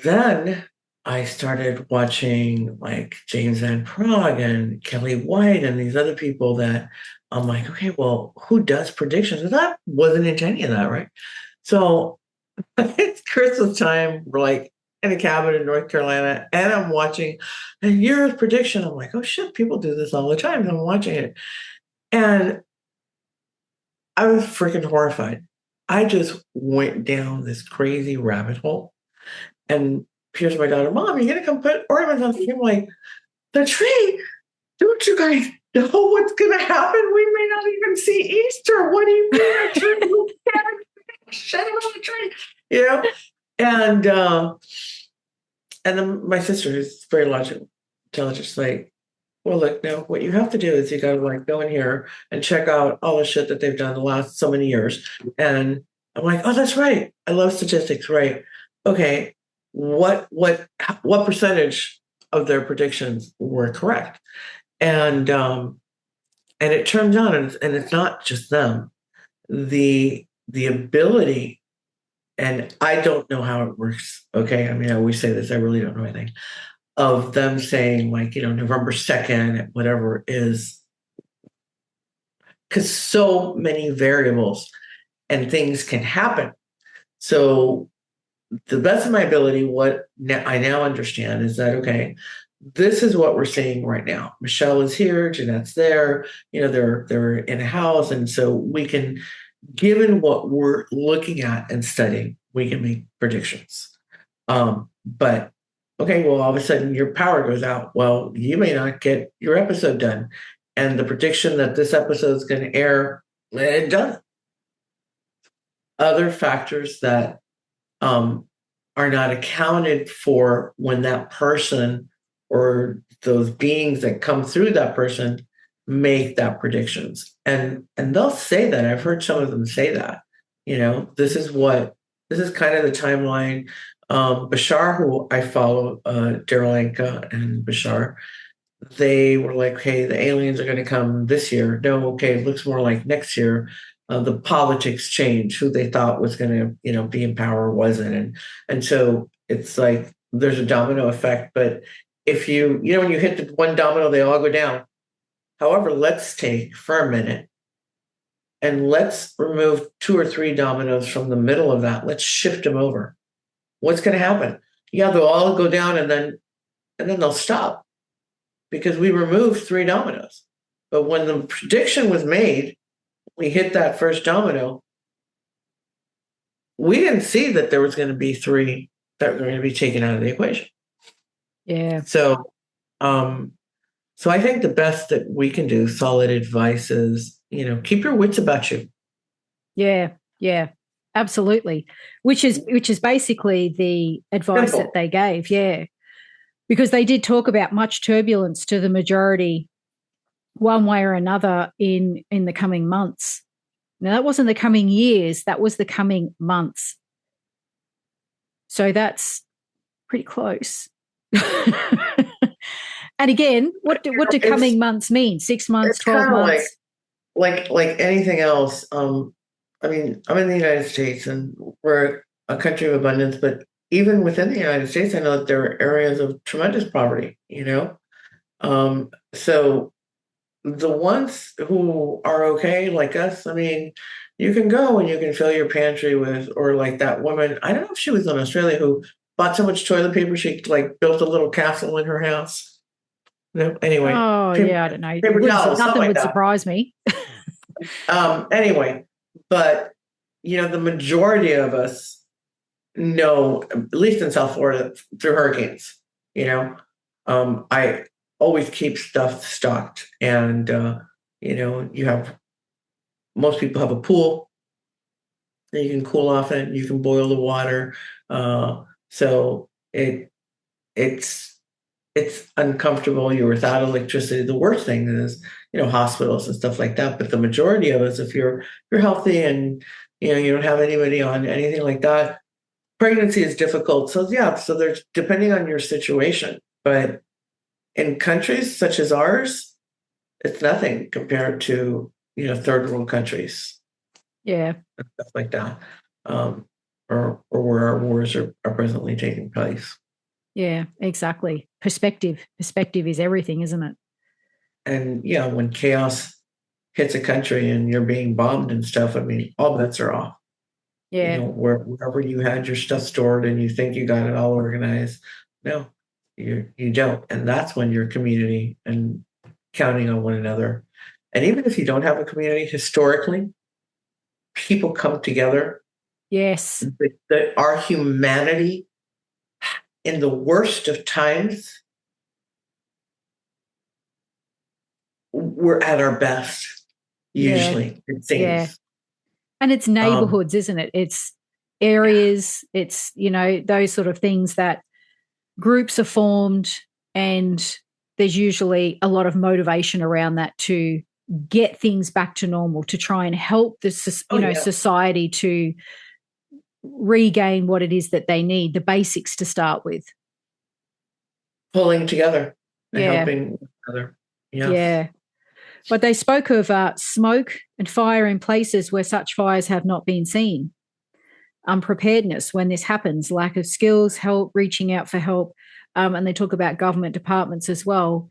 then I started watching like James Van Prague and Kelly White and these other people that I'm like, okay, well, who does predictions? And I wasn't into any of that, right? So it's Christmas time, we're like in a cabin in North Carolina, and I'm watching a year's prediction. I'm like, oh shit, people do this all the time. And I'm watching it. And I was freaking horrified. I just went down this crazy rabbit hole. And here's my daughter, Mom, you're going to come put ornaments on the tree. I'm like, the tree? Don't you guys know what's going to happen? We may not even see Easter. What do you mean a tree? Shut it on the tree. You know? And then my sister, who's very logical, intelligent, is like, well, look, no, what you have to do is you got to like go in here and check out all the shit that they've done the last so many years. And I'm like, oh, that's right. I love statistics, right? Okay, what percentage of their predictions were correct? And it turns out, and it's not just them, the ability, and I don't know how it works. Okay, I mean, I always say this, I really don't know anything of them saying like, November 2nd, whatever is, because so many variables and things can happen. So the best of my ability, what I now understand is that, okay, this is what we're seeing right now. Michelle is here, Jeanette's there, they're in a house. And so we can, given what we're looking at and studying, we can make predictions. But okay, well, all of a sudden your power goes out. Well, you may not get your episode done. And the prediction that this episode is going to air, it doesn't. Other factors that are not accounted for when that person or those beings that come through that person make that predictions. And they'll say that. I've heard some of them say that. This is kind of the timeline. Bashar, who I follow, Daryl Anka and Bashar, they were like, hey, the aliens are going to come this year. No, okay, it looks more like next year. The politics change, who they thought was going to, be in power wasn't. And so it's like there's a domino effect. But if when you hit the one domino, they all go down. However, let's take for a minute and let's remove 2 or 3 dominoes from the middle of that. Let's shift them over. What's going to happen? Yeah, they'll all go down and then they'll stop because we removed 3 dominoes. But when the prediction was made, we hit that first domino, we didn't see that there was going to be 3 that were going to be taken out of the equation. Yeah. So I think the best that we can do, solid advice, is, keep your wits about you. Yeah. Yeah. Absolutely. Which is basically the advice that they gave. Yeah. Because they did talk about much turbulence to the majority one way or another in the coming months. Now, that wasn't the coming years, that was the coming months. So that's pretty close. And again, what do coming months mean? 6 months, It's 12 kind of months? like anything else. I mean, I'm in the United States and we're a country of abundance, but even within the United States, I know that there are areas of tremendous poverty, you know? So the ones who are okay, like us, I mean, you can go and you can fill your pantry with, or like that woman, I don't know if she was in Australia, who bought so much toilet paper, she like built a little castle in her house. No, anyway, Oh, paper, yeah, I don't know. paper towels, stuff Nothing like would that. surprise me. Anyway, but the majority of us know, at least in South Florida, through hurricanes. I always keep stuff stocked, and you have most people have a pool that you can cool off in. You can boil the water, so it's uncomfortable. You're without electricity. The worst thing is, hospitals and stuff like that. But the majority of us, if you're healthy and you don't have anybody on anything like that, pregnancy is difficult. So yeah, so there's depending on your situation. But in countries such as ours, it's nothing compared to third world countries Yeah. and stuff like that, or where our wars are presently taking place. Yeah, exactly. Perspective is everything, isn't it? And yeah, when chaos hits a country and you're being bombed and stuff, I mean, all bets are off. Yeah. Wherever you had your stuff stored and you think you got it all organized, no, you don't. And that's when your community and counting on one another. And even if you don't have a community, historically, people come together. Yes. Our humanity in the worst of times, we're at our best, usually, it seems. Yeah. And it's neighborhoods, isn't it? It's areas, it's, those sort of things that groups are formed, and there's usually a lot of motivation around that to get things back to normal, to try and help the society to regain what it is that they need, the basics to start with. Pulling together and helping each other. Yes. Yeah. But they spoke of smoke and fire in places where such fires have not been seen. Unpreparedness when this happens, lack of skills, help, reaching out for help. And they talk about government departments as well,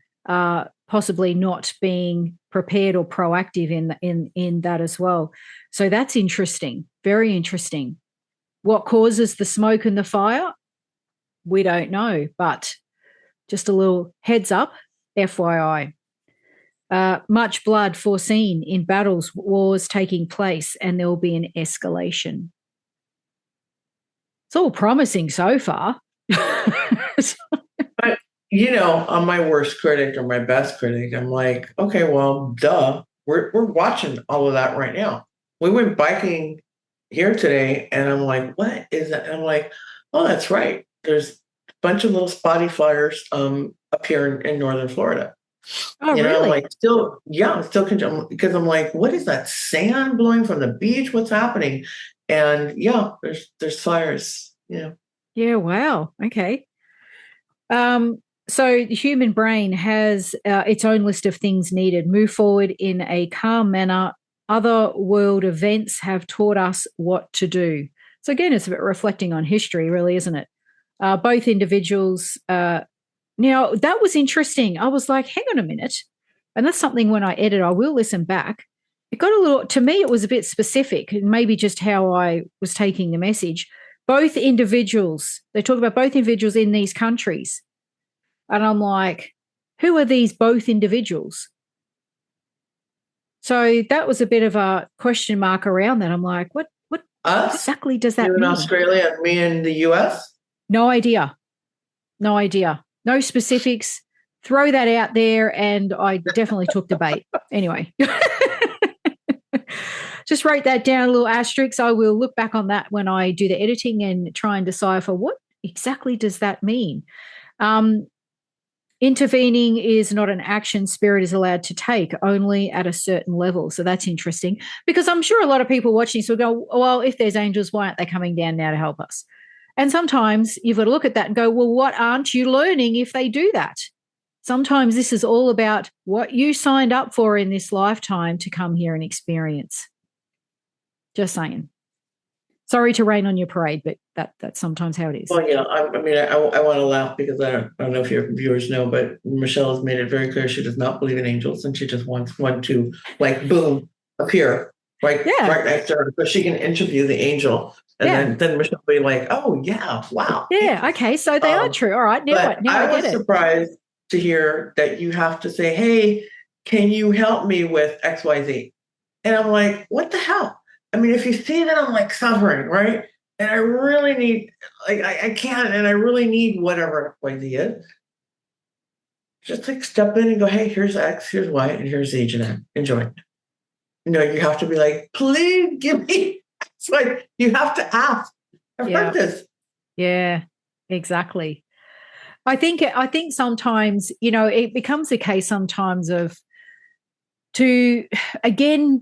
possibly not being prepared or proactive in that as well. So that's interesting, very interesting. What causes the smoke and the fire? We don't know, but just a little heads up, FYI. Much blood foreseen in battles, wars taking place, and there will be an escalation. It's all promising so far. But, I'm my worst critic or my best critic. I'm like, okay, well, duh. We're watching all of that right now. We went biking here today, and I'm like, what is that? And I'm like, oh, that's right. There's a bunch of little spotty fires up here in northern Florida. Oh, really? I'm like, still because I'm like, what is that sand blowing from the beach? What's happening? And yeah, there's fires. Yeah. Yeah. Wow. Okay. So the human brain has its own list of things needed. Move forward in a calm manner. Other world events have taught us what to do. So again, it's a bit reflecting on history, really, isn't it? Both individuals. Now, that was interesting. I was like, hang on a minute. And that's something when I edit, I will listen back. It got a little, to me, it was a bit specific, and maybe just how I was taking the message. Both individuals, they talk about both individuals in these countries. And I'm like, who are these both individuals? So that was a bit of a question mark around that. I'm like, what exactly does that mean? You in Australia and me in the US? No idea. No specifics. Throw that out there, and I definitely took the bait. Anyway. Just wrote that down, a little asterisk. I will look back on that when I do the editing and try and decipher what exactly does that mean. Intervening is not an action spirit is allowed to take, only at a certain level. So that's interesting, because I'm sure a lot of people watching this will go, well, if there's angels, why aren't they coming down now to help us? And sometimes you've got to look at that and go, well, what aren't you learning if they do that? Sometimes this is all about what you signed up for in this lifetime to come here and experience. Just saying. Sorry to rain on your parade, but that's sometimes how it is. Well, yeah, I want to laugh because I don't know if your viewers know, but Michelle has made it very clear she does not believe in angels, and she just wants one to, like, boom, appear right next to her so she can interview the angel. And then Michelle will be like, oh, yeah, wow. Yeah, okay, so they are true. All right, now I get it. I was surprised to hear that you have to say, hey, can you help me with XYZ? And I'm like, what the hell? I mean, if you see that I'm like suffering, right? And I really need, like, I can't, and I really need whatever XYZ is. Just like step in and go, hey, here's X, here's Y, and here's Z, Jeannette. Enjoy. You have to be like, please give me. It's like you have to ask. I've heard this. Yeah, exactly. I think sometimes, it becomes a case sometimes of to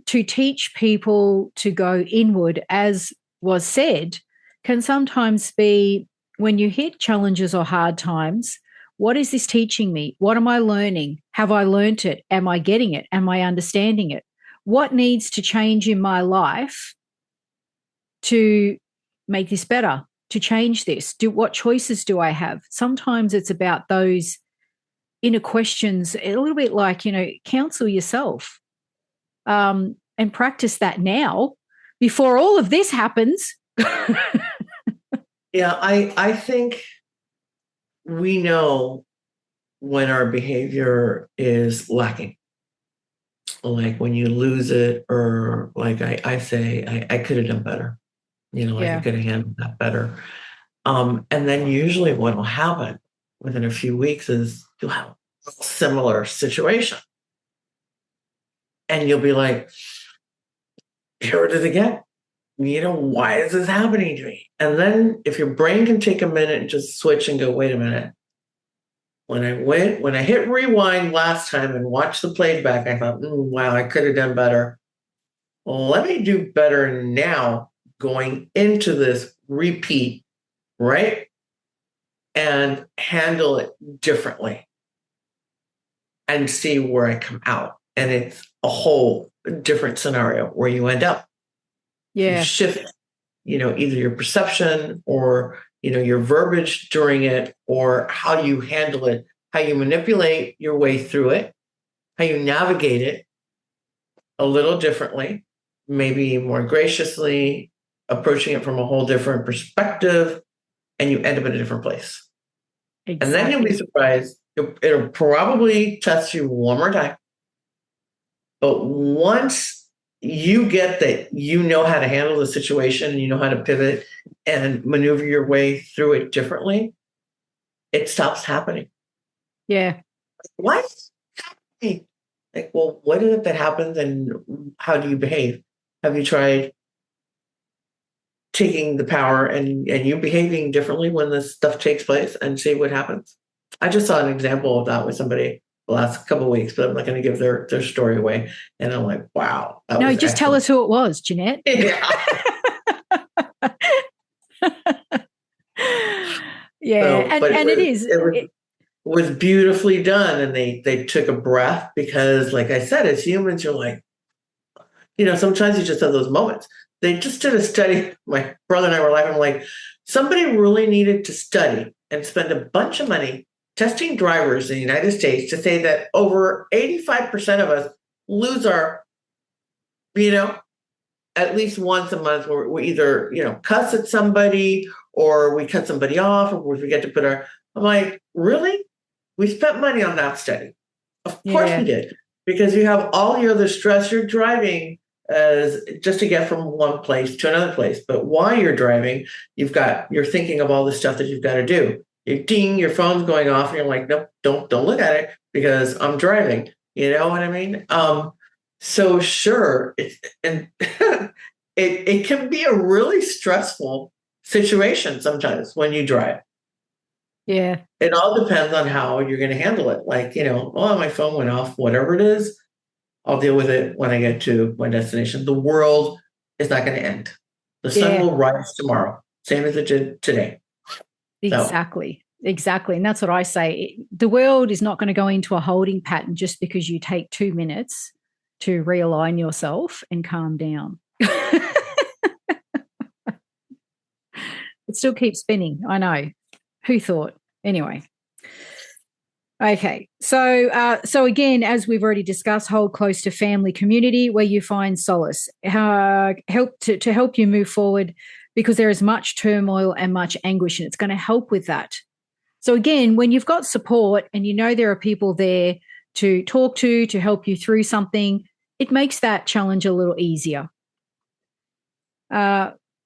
teach people to go inward, as was said, can sometimes be when you hit challenges or hard times. What is this teaching me? What am I learning? Have I learnt it? Am I getting it? Am I understanding it? What needs to change in my life to make this better, to change this? What choices do I have? Sometimes it's about those inner questions, a little bit like, counsel yourself and practice that now before all of this happens. Yeah, I think we know when our behavior is lacking. Like when you lose it, or like I say, I could have done better. I could have handled that better. And then usually what will happen within a few weeks is you'll have a similar situation. And you'll be like, here it is again. Why is this happening to me? And then if your brain can take a minute and just switch and go, wait a minute. When I hit rewind last time and watched the playback, I thought, wow, I could have done better. Well, let me do better now going into this repeat, right? And handle it differently and see where I come out. And it's a whole different scenario where you end up. Yeah. You shift, either your perception or, your verbiage during it, or how you handle it, how you manipulate your way through it, how you navigate it a little differently, maybe more graciously, approaching it from a whole different perspective, and you end up in a different place. Exactly. And then you'll be surprised. It'll probably test you one more time. But once you get that you know how to handle the situation, and you know how to pivot and maneuver your way through it differently, it stops happening. Yeah. What's happening? Like, well, what is it that happens, and how do you behave? Have you tried taking the power and you behaving differently when this stuff takes place, and see what happens? I just saw an example of that with somebody the last couple of weeks, but I'm not going to give their story away. And I'm like, wow. No, just excellent. Tell us who it was, Jeannette. Yeah. Yeah. So, it was beautifully done. And they took a breath, because like I said, as humans, you're like, sometimes you just have those moments. They just did a study. My brother and I were laughing. I'm like, somebody really needed to study and spend a bunch of money testing drivers in the United States to say that over 85% of us lose our, at least once a month, where we either, cuss at somebody, or we cut somebody off, or we forget to put I'm like, really? We spent money on that study. Of course we did, because you have all your other stress. You're driving as just to get from one place to another place. But while you're driving, you're thinking of all the stuff that you've got to do. Your phone's going off, and you're like, nope, don't look at it, because I'm driving. You know what I mean? So sure, it can be a really stressful situation sometimes when you drive. Yeah. It all depends on how you're going to handle it. Like, oh, my phone went off, whatever it is, I'll deal with it when I get to my destination. The world is not going to end. The sun will rise tomorrow, same as it did today. Exactly. Exactly. And that's what I say. The world is not going to go into a holding pattern just because you take 2 minutes to realign yourself and calm down. It still keeps spinning. I know. Who thought? Anyway. Okay. So again, as we've already discussed, hold close to family community where you find solace. Help to help you move forward because there is much turmoil and much anguish, and it's going to help with that. So again, when you've got support and you know there are people there to talk to help you through something, it makes that challenge a little easier.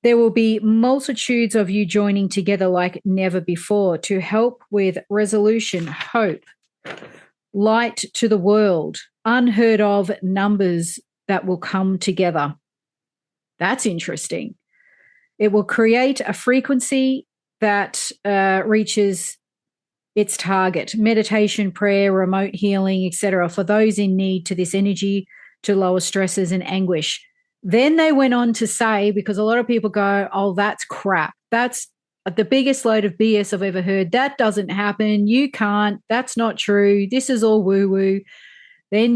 There will be multitudes of you joining together like never before to help with resolution, hope, light to the world, unheard of numbers that will come together. That's interesting. It will create a frequency that reaches its target, meditation, prayer, remote healing, etc., for those in need to this energy to lower stresses and anguish. Then they went on to say, because a lot of people go, oh, that's crap. That's the biggest load of BS I've ever heard. That doesn't happen. You can't. That's not true. This is all woo-woo. Then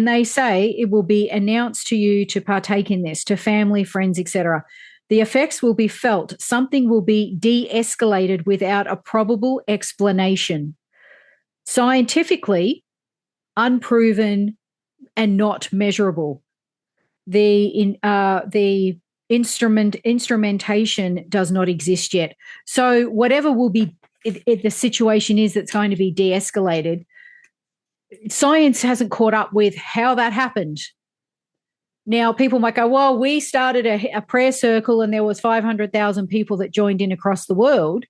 they say it will be announced to you to partake in this, to family, friends, etc. The effects will be felt. Something will be de-escalated without a probable explanation. Scientifically, unproven and not measurable. The instrumentation does not exist yet. So whatever will be the situation is that's going to be de-escalated, science hasn't caught up with how that happened. Now, people might go, well, we started a prayer circle and there was 500,000 people that joined in across the world.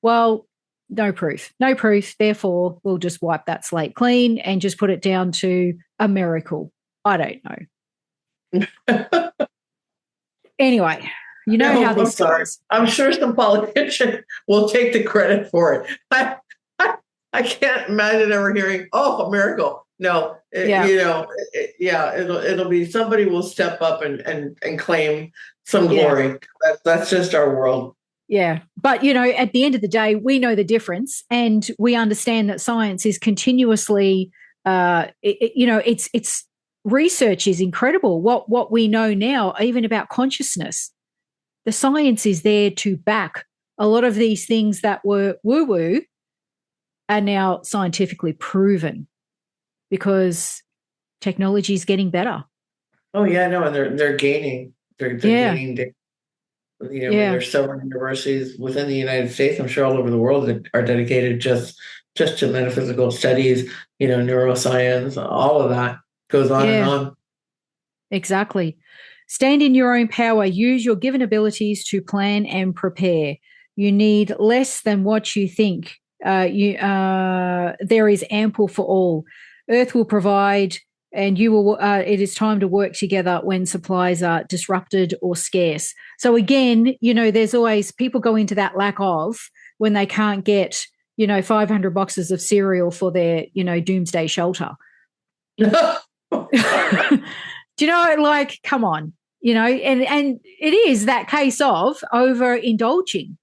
Well, no proof. Therefore, we'll just wipe that slate clean and just put it down to a miracle. I don't know. Anyway, you know how this goes. I'm sure some politician will take the credit for it. I can't imagine ever hearing, oh, a miracle. No, it'll be somebody will step up and claim some glory. That's just our world. Yeah. But, at the end of the day, we know the difference and we understand that science is continuously, it's research is incredible. What we know now, even about consciousness, the science is there to back a lot of these things that were woo-woo are now scientifically proven because technology is getting better. Oh yeah, no, and they're gaining. They're gaining. There's several universities within the United States, I'm sure all over the world, that are dedicated just to metaphysical studies. Neuroscience, all of that goes on and on. Exactly. Stand in your own power. Use your given abilities to plan and prepare. You need less than what you think. There is ample for all. Earth will provide, and you will. It is time to work together when supplies are disrupted or scarce. So again, there's always people go into that lack of when they can't get 500 boxes of cereal for their doomsday shelter. Do you know, like, come on, and it is that case of overindulging.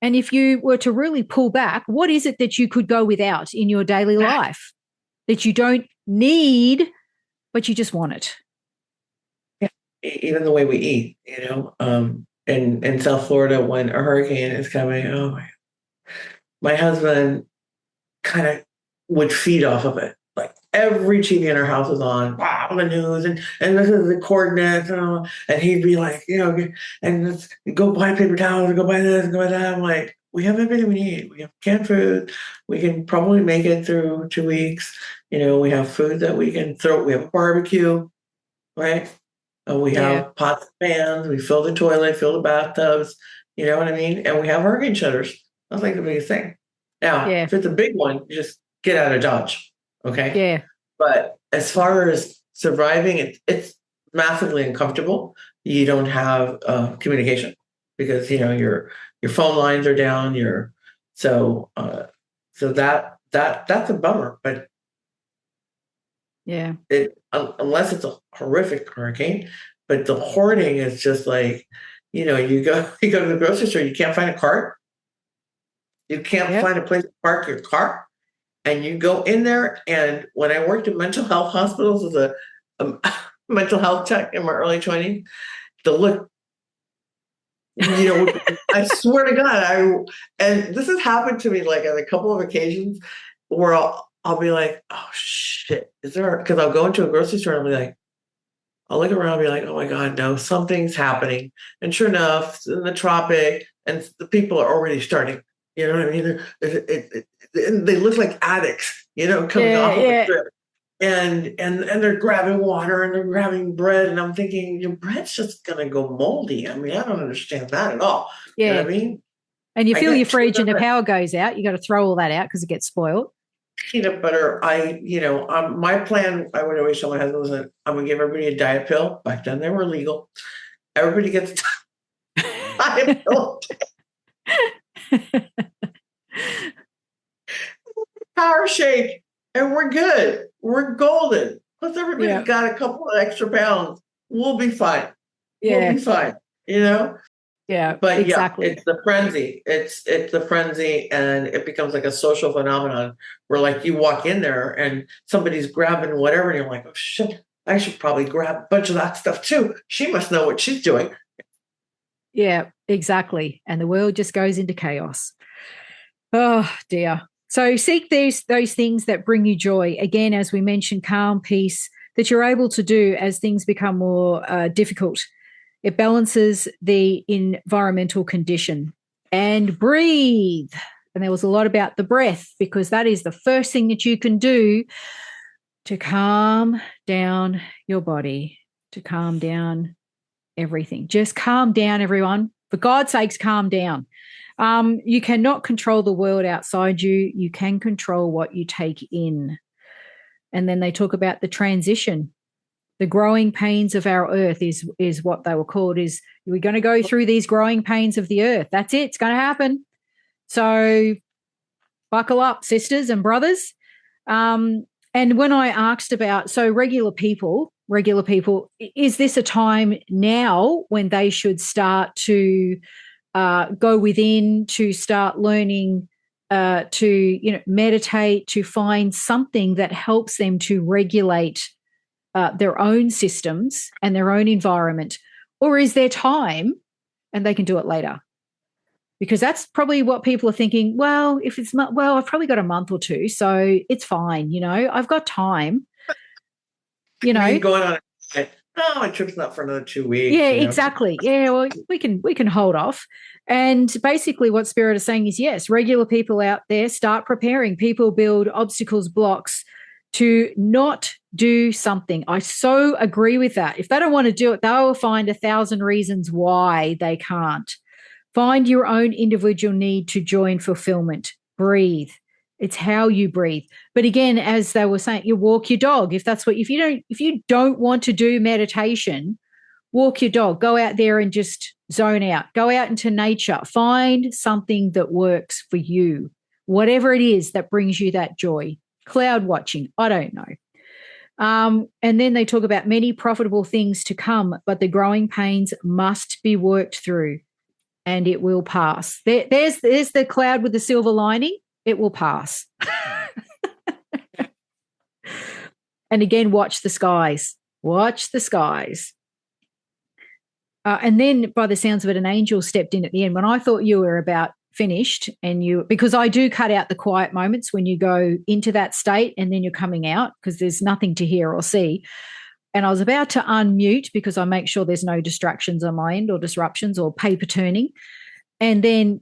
And if you were to really pull back, what is it that you could go without in your daily life that you don't need, but you just want it? Yeah, even the way we eat, in South Florida when a hurricane is coming, my husband kind of would feed off of it. Like every TV in our house was on, wow, the news, and this is the coordinates, and he'd be like, and let's go buy paper towels, and go buy this, and go buy that. I'm like, we have everything we need. We have canned food. We can probably make it through 2 weeks. We have food that we can throw. We have a barbecue, right? We have pots and pans. We fill the toilet, fill the bathtubs. You know what I mean? And we have hurricane shutters. That's like the biggest thing. Now, if it's a big one, you just get out of Dodge. Okay. Yeah. But as far as surviving, it's massively uncomfortable. You don't have communication because your phone lines are down. So that's a bummer. But unless it's a horrific hurricane, but the hoarding is just like you go to the grocery store, you can't find a cart. You can't find a place to park your car. And you go in there. And when I worked in mental health hospitals as a mental health tech in my early 20s, the look, I swear to God, and this has happened to me like on a couple of occasions where I'll be like, oh shit, because I'll go into a grocery store and I'll be like, I'll look around and be like, oh my God, no, something's happening. And sure enough, it's in the tropic and the people are already starting, you know what I mean? They look like addicts, coming off of a trip. And they're grabbing water and they're grabbing bread. And I'm thinking, your bread's just going to go moldy. I mean, I don't understand that at all. Yeah. You know what I mean? And you fill your fridge and the power goes out. You got to throw all that out because it gets spoiled. Peanut butter, my plan, I would always tell my husband, was that I'm going to give everybody a diet pill. Back then they were legal. Everybody gets a diet pill. Power shake. And we're good. We're golden. Plus everybody's got a couple of extra pounds. We'll be fine. We'll be fine. Yeah, but exactly. It's the frenzy. It's the frenzy, and it becomes like a social phenomenon where, like, you walk in there and somebody's grabbing whatever, and you're like, oh shit, I should probably grab a bunch of that stuff too. She must know what she's doing. Yeah, exactly. And the world just goes into chaos. Oh dear. So seek those things that bring you joy. Again, as we mentioned, calm, peace, that you're able to do as things become more difficult. It balances the environmental condition. And breathe. And there was a lot about the breath, because that is the first thing that you can do to calm down your body, to calm down everything. Just calm down, everyone. For God's sakes, calm down. You cannot control the world outside you. You can control what you take in. And then they talk about the transition. The growing pains of our earth is what they were called, is we're going to go through these growing pains of the earth. That's it. It's going to happen. So buckle up, sisters and brothers. And when I asked about, regular people, is this a time now when they should start to go within, to start learning to meditate, to find something that helps them to regulate their own systems and their own environment? Or is there time and they can do it later? Because that's probably what people are thinking. Well, I've probably got a month or two, so it's fine. I've got time. Going on. No, my trip's not for another 2 weeks. Yeah, exactly. Yeah, well, we can hold off. And basically what Spirit is saying is, yes, regular people out there, start preparing. People build obstacles, blocks to not do something. I so agree with that. If they don't want to do it, they will find 1,000 reasons why they can't. Find your own individual need to join fulfillment. Breathe. It's how you breathe. But again, as they were saying, you walk your dog. If you don't want to do meditation, walk your dog. Go out there and just zone out. Go out into nature. Find something that works for you. Whatever it is that brings you that joy. Cloud watching, I don't know. And then they talk about many profitable things to come, but the growing pains must be worked through, and it will pass. There's the cloud with the silver lining. It will pass. And again, watch the skies. Watch the skies. And then, by the sounds of it, an angel stepped in at the end. When I thought you were about finished, because I do cut out the quiet moments when you go into that state and then you're coming out, because there's nothing to hear or see. And I was about to unmute because I make sure there's no distractions on my end or disruptions or paper turning. And then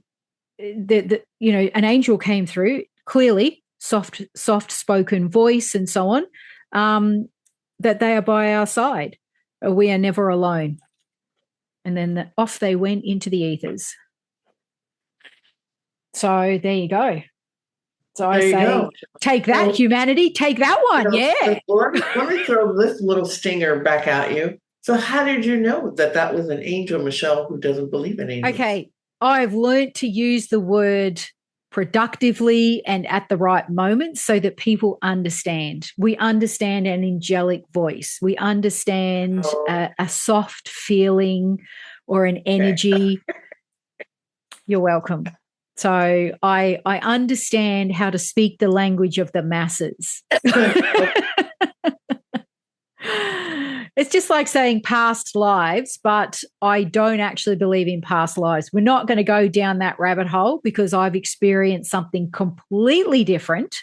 an angel came through, clearly soft spoken voice and so on, that they are by our side. We are never alone. And then off they went into the ethers. So there you go. So I say, take that, humanity, take that one. Yeah. Let me throw this little stinger back at you. So how did you know that was an angel, Michelle, who doesn't believe in angels? Okay. I've learned to use the word productively and at the right moment so that people understand. We understand an angelic voice. We understand a soft feeling or an energy. You're welcome. So I understand how to speak the language of the masses. It's just like saying past lives, but I don't actually believe in past lives. We're not going to go down that rabbit hole because I've experienced something completely different.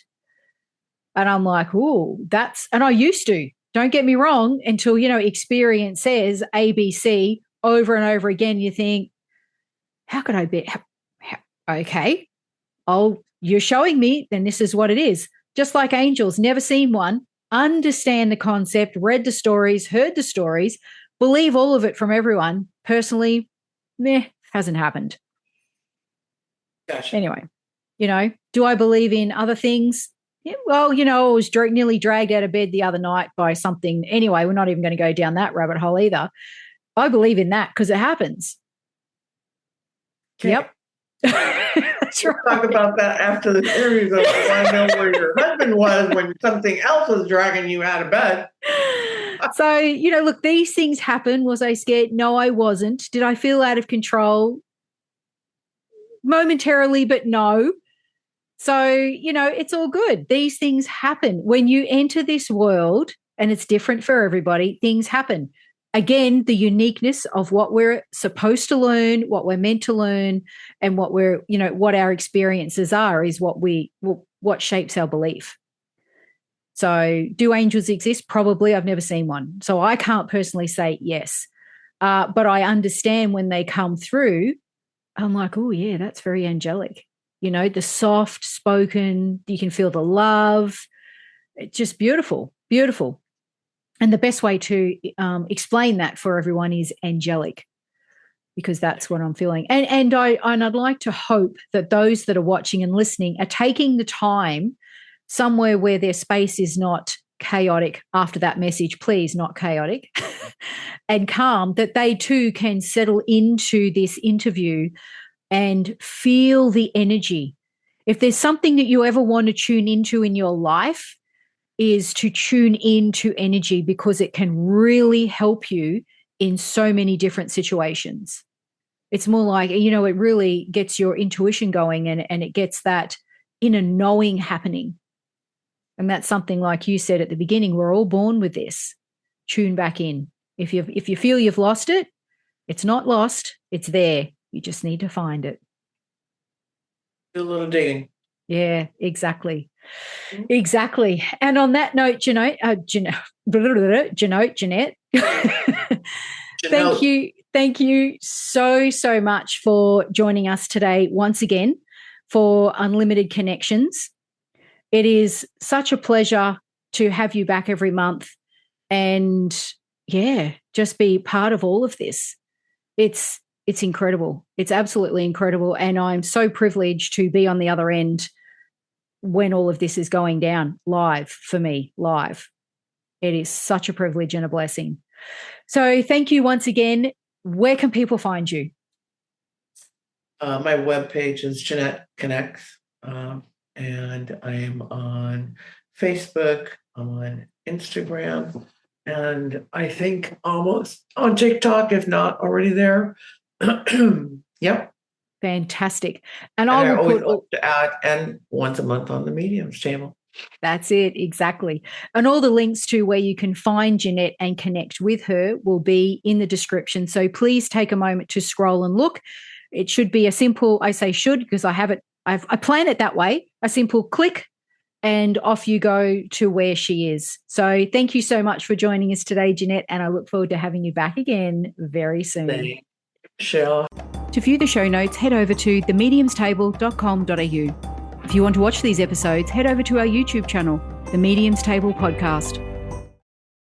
And I'm like, oh, and I used to, don't get me wrong, until, experience says ABC over and over again, you think, how could I be? Okay, you're showing me, then this is what it is. Just like angels, never seen one, understand the concept, read the stories, heard the stories, believe all of it from everyone. Personally, hasn't happened. Gotcha. Anyway, do I believe in other things? Yeah, well, I was nearly dragged out of bed the other night by something. Anyway, we're not even going to go down that rabbit hole either. I believe in that because it happens. Okay. Yep. That's we'll talk about that after the series. I want to know where your husband was when something else was dragging you out of bed. So, look, these things happen. Was I scared? No, I wasn't. Did I feel out of control? Momentarily, but no. So, it's all good. These things happen. When you enter this world, and it's different for everybody, things happen. Again, the uniqueness of what we're supposed to learn, what we're meant to learn, and what our experiences are is what shapes our belief. So do angels exist? Probably. I've never seen one. So I can't personally say yes. But I understand when they come through, I'm like, oh, yeah, that's very angelic. The soft spoken, you can feel the love. It's just beautiful, beautiful. And the best way to explain that for everyone is angelic, because that's what I'm feeling. And I'd like to hope that those that are watching and listening are taking the time somewhere where their space is not chaotic after that message, please, not chaotic, and calm, that they too can settle into this interview and feel the energy. If there's something that you ever want to tune into in your life, is to tune into energy, because it can really help you in so many different situations. It's more like, it really gets your intuition going and it gets that inner knowing happening. And that's something, like you said at the beginning, we're all born with this. Tune back in. If you feel you've lost it, it's not lost. It's there. You just need to find it. Do a little digging. Yeah, exactly. Exactly. And on that note, Jeannette, thank you so much for joining us today once again for Unlimited Connections. It is such a pleasure to have you back every month and, just be part of all of this. It's incredible. It's absolutely incredible. And I'm so privileged to be on the other end when all of this is going down live for me, live. It is such a privilege and a blessing. So thank you once again. Where can people find you? My webpage is Jeannette Connects, and I am on Facebook, I'm on Instagram, and I think almost on TikTok, if not already there. Yep. Fantastic. And I will always love to add, and once a month on the Mediums channel. That's it, exactly. And all the links to where you can find Jeannette and connect with her will be in the description. So please take a moment to scroll and look. It should be a simple, I say should because I have it, I plan it that way, a simple click and off you go to where she is. So thank you so much for joining us today, Jeannette, and I look forward to having you back again very soon. Thank you, Michelle. To view the show notes, head over to themediumstable.com.au. If you want to watch these episodes, head over to our YouTube channel, The Mediums Table Podcast.